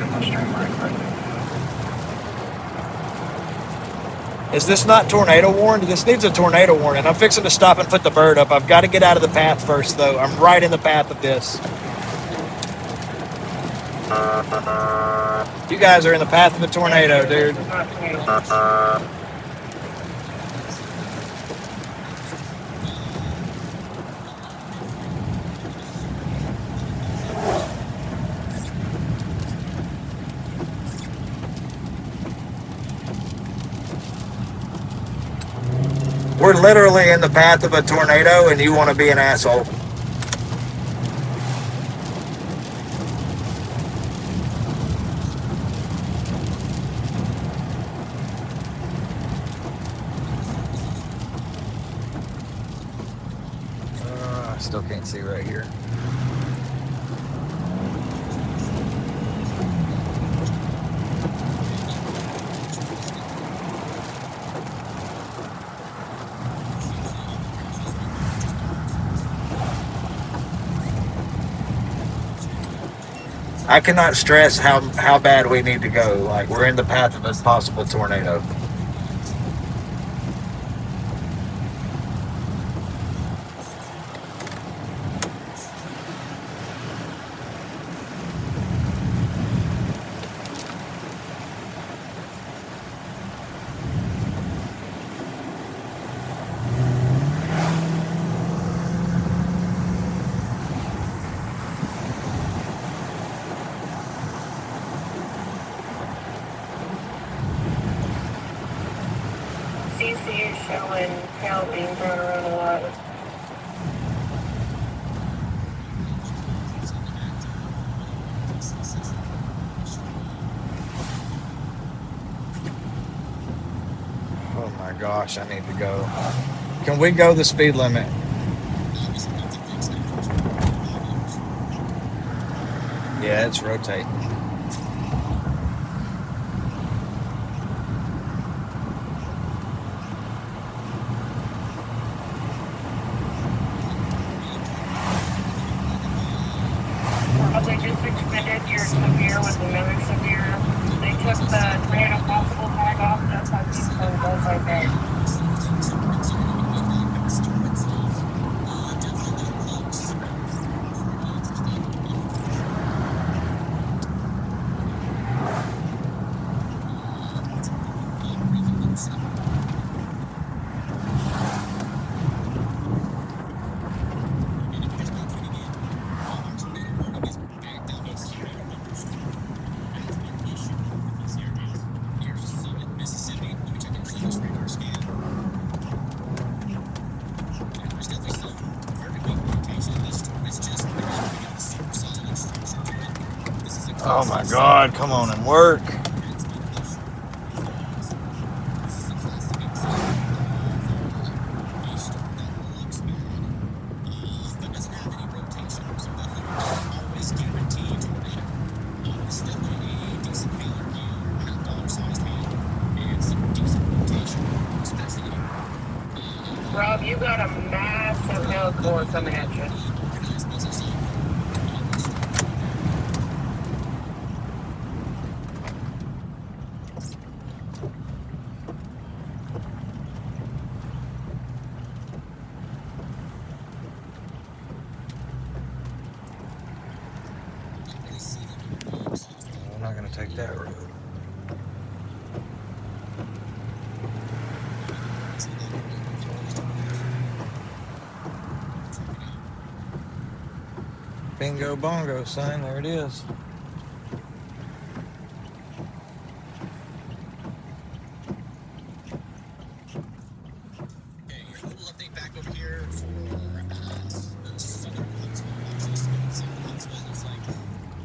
Is this not tornado warned? This needs a tornado warning. I'm fixing to stop and put the bird up. I've got to get out of the path first, though. I'm right in the path of this. You guys are in the path of a tornado, dude. We're literally in the path of a tornado, and you want to be an asshole. I still can't see right here. I cannot stress how bad we need to go. Like, we're in the path of a possible tornado. CC is showing tail being thrown around a lot. Oh my gosh, I need to go. Can we go the speed limit? Yeah, it's rotating. Well, they just expanded your severe with another severe. They took the random possible tag off. That's how people does like that. Oh my God, come on and work. Rob, you got a massive hellcore coming at you. I'm not going to take that road. Bingo bongo, son. There it is. back over here for southern Huntsville. Actually, south of Huntsville looks like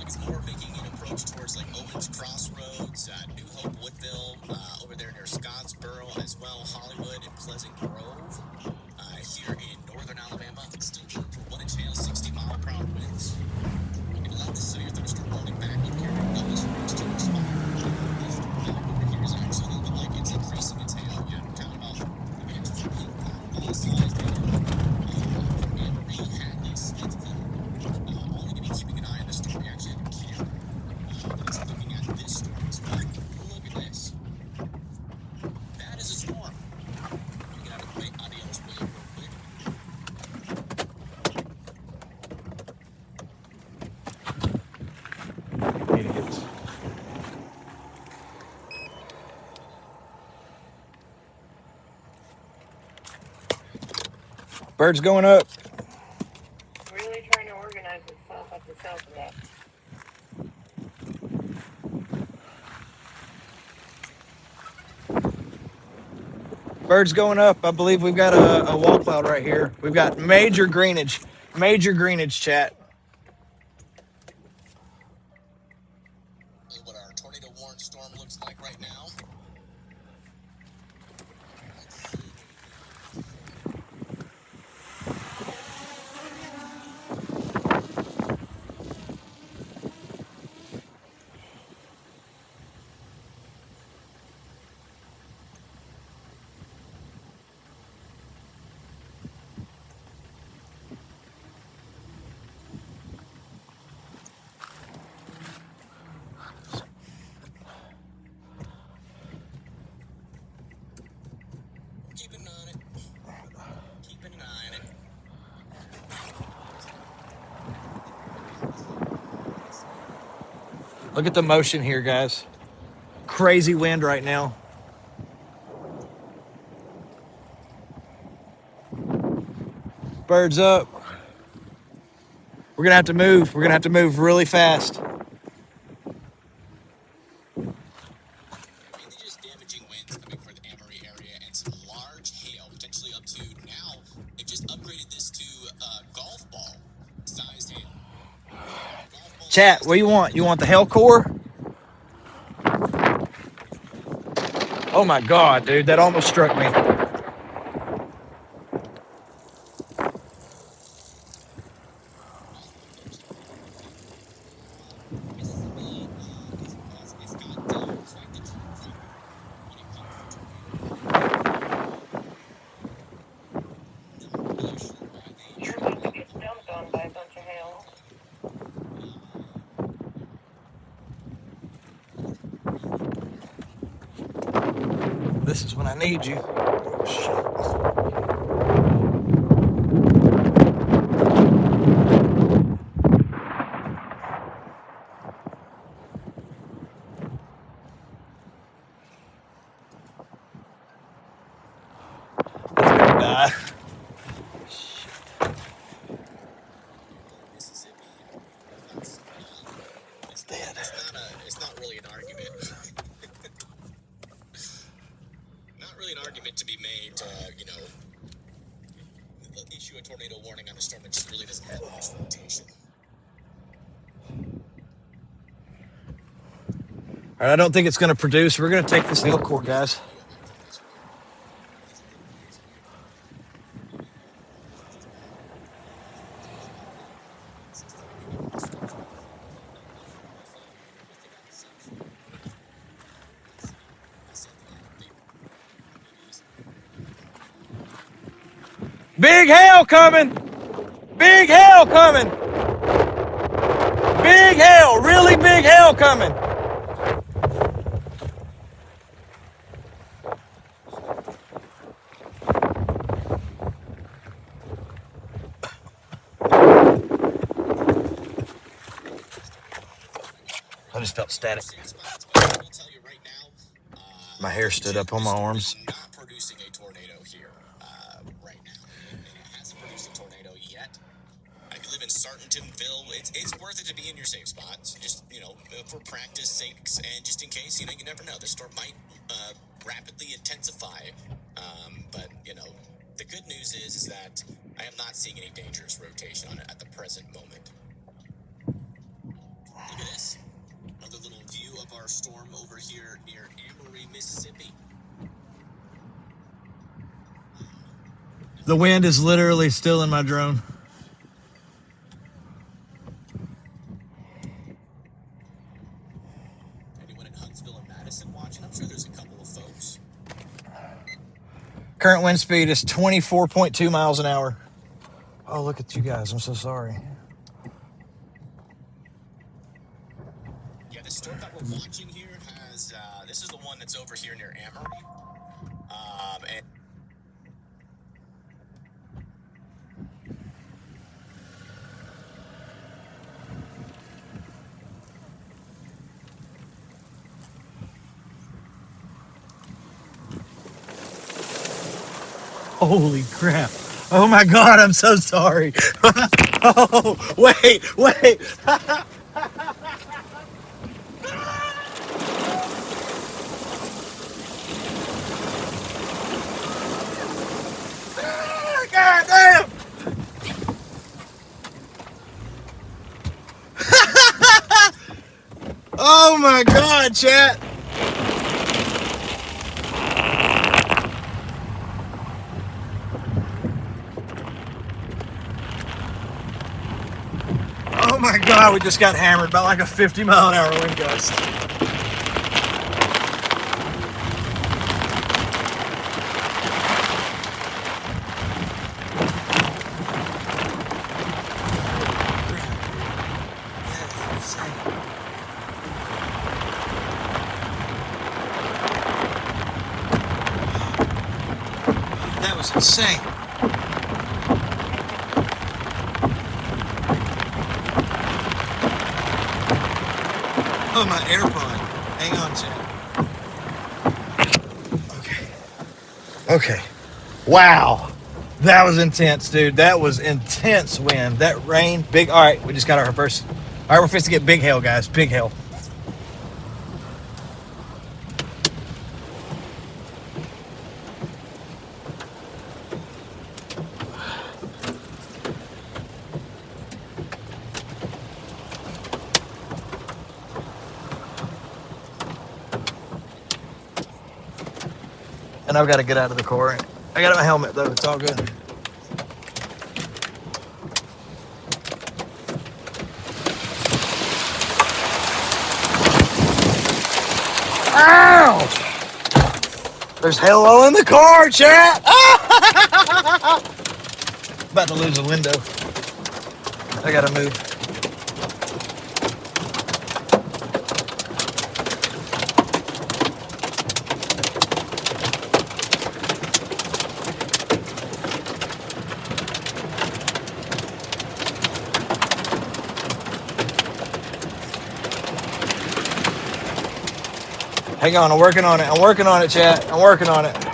it's more making an approach towards like Owens Crossroads, New Hope, Woodville, over there near Scottsboro as well, Hollywood and Pleasant Grove. Here in northern Alabama, still looking for 1 inch hail, 60-mile-per-hour winds. We've allowed this severe thunderstorm warning back over here in Gullis Ridge to expire. This back over here is actually looking like it's increasing its hail again. We're talking about, again, 20-mile-sized hail from Amarie, Hadley, Smithville. Only going to be keeping an eye on this storm. We actually have a camera that is looking at this storm as well. Look at this. That is a storm. Let me get out of Adios way real quick. Idiots. Birds going up. Really trying to organize itself at the south of that. Birds going up. I believe we've got a wall cloud right here. We've got major greenage. Major greenage, chat. This is what our tornado warned storm looks like right now. Let's see. Keeping an eye on it. Keeping an eye on it. Look at the motion here, guys. Crazy wind right now. Birds up. We're gonna have to move. We're gonna have to move really fast. Mainly just damaging winds coming for the Amarie area and some large hail, potentially up to now. They've just upgraded this to golf ball sized hail. Golf ball Chat, sized what do you hail. want? You want the hail core? Oh my God, dude, that almost struck me. Mississippi it's got quite the track record when it comes to tornado warning. Not really sure why they You're chose about to get dumped on by a bunch of hail. This is when I need you. Oh, shit. It's gonna die. Mississippi. It's dead. It's not really an argument. Not really an argument to be made to, issue a tornado warning on a storm that just really doesn't have much rotation. All right, I don't think it's gonna produce. We're gonna take this hail core, guys. Big hail coming! Big hail coming! Big hail! Really big hail coming! I just felt static. My hair stood up on my arms. Not producing a tornado here right now, and it hasn't produced a tornado yet. If you live in Sartontonville, it's worth it to be in your safe spots. Just for practice sakes, and just in case, you never know. The storm might rapidly intensify, but the good news is that I am not seeing any dangerous rotation on it at the present moment. Look at this. Another little view of our storm over here near Amory, Mississippi. The wind is literally still in my drone. Anyone in Huntsville and Madison watching? I'm sure there's a couple of folks. Current wind speed is 24.2 miles an hour. Oh, look at you guys. I'm so sorry. Yeah, this storm that we're watching here has, this is the one that's over here near Amory. And Holy crap. Oh my God, I'm so sorry. Oh, wait. God damn. Oh my God, chat. Oh my God, we just got hammered by like a 50-mile-an-hour wind gust. That was insane. Oh, my AirPod. Hang on, chat. Okay. Wow. That was intense, dude. That was intense wind. That rain. Big. All right, we just got our first. All right, we're fixing to get big hail, guys. Big hail. And I've got to get out of the car. I got my helmet, though. It's all good. Ouch! There's halo in the car, chat! About to lose a window. I gotta move. Hang on, I'm working on it, chat. I'm working on it.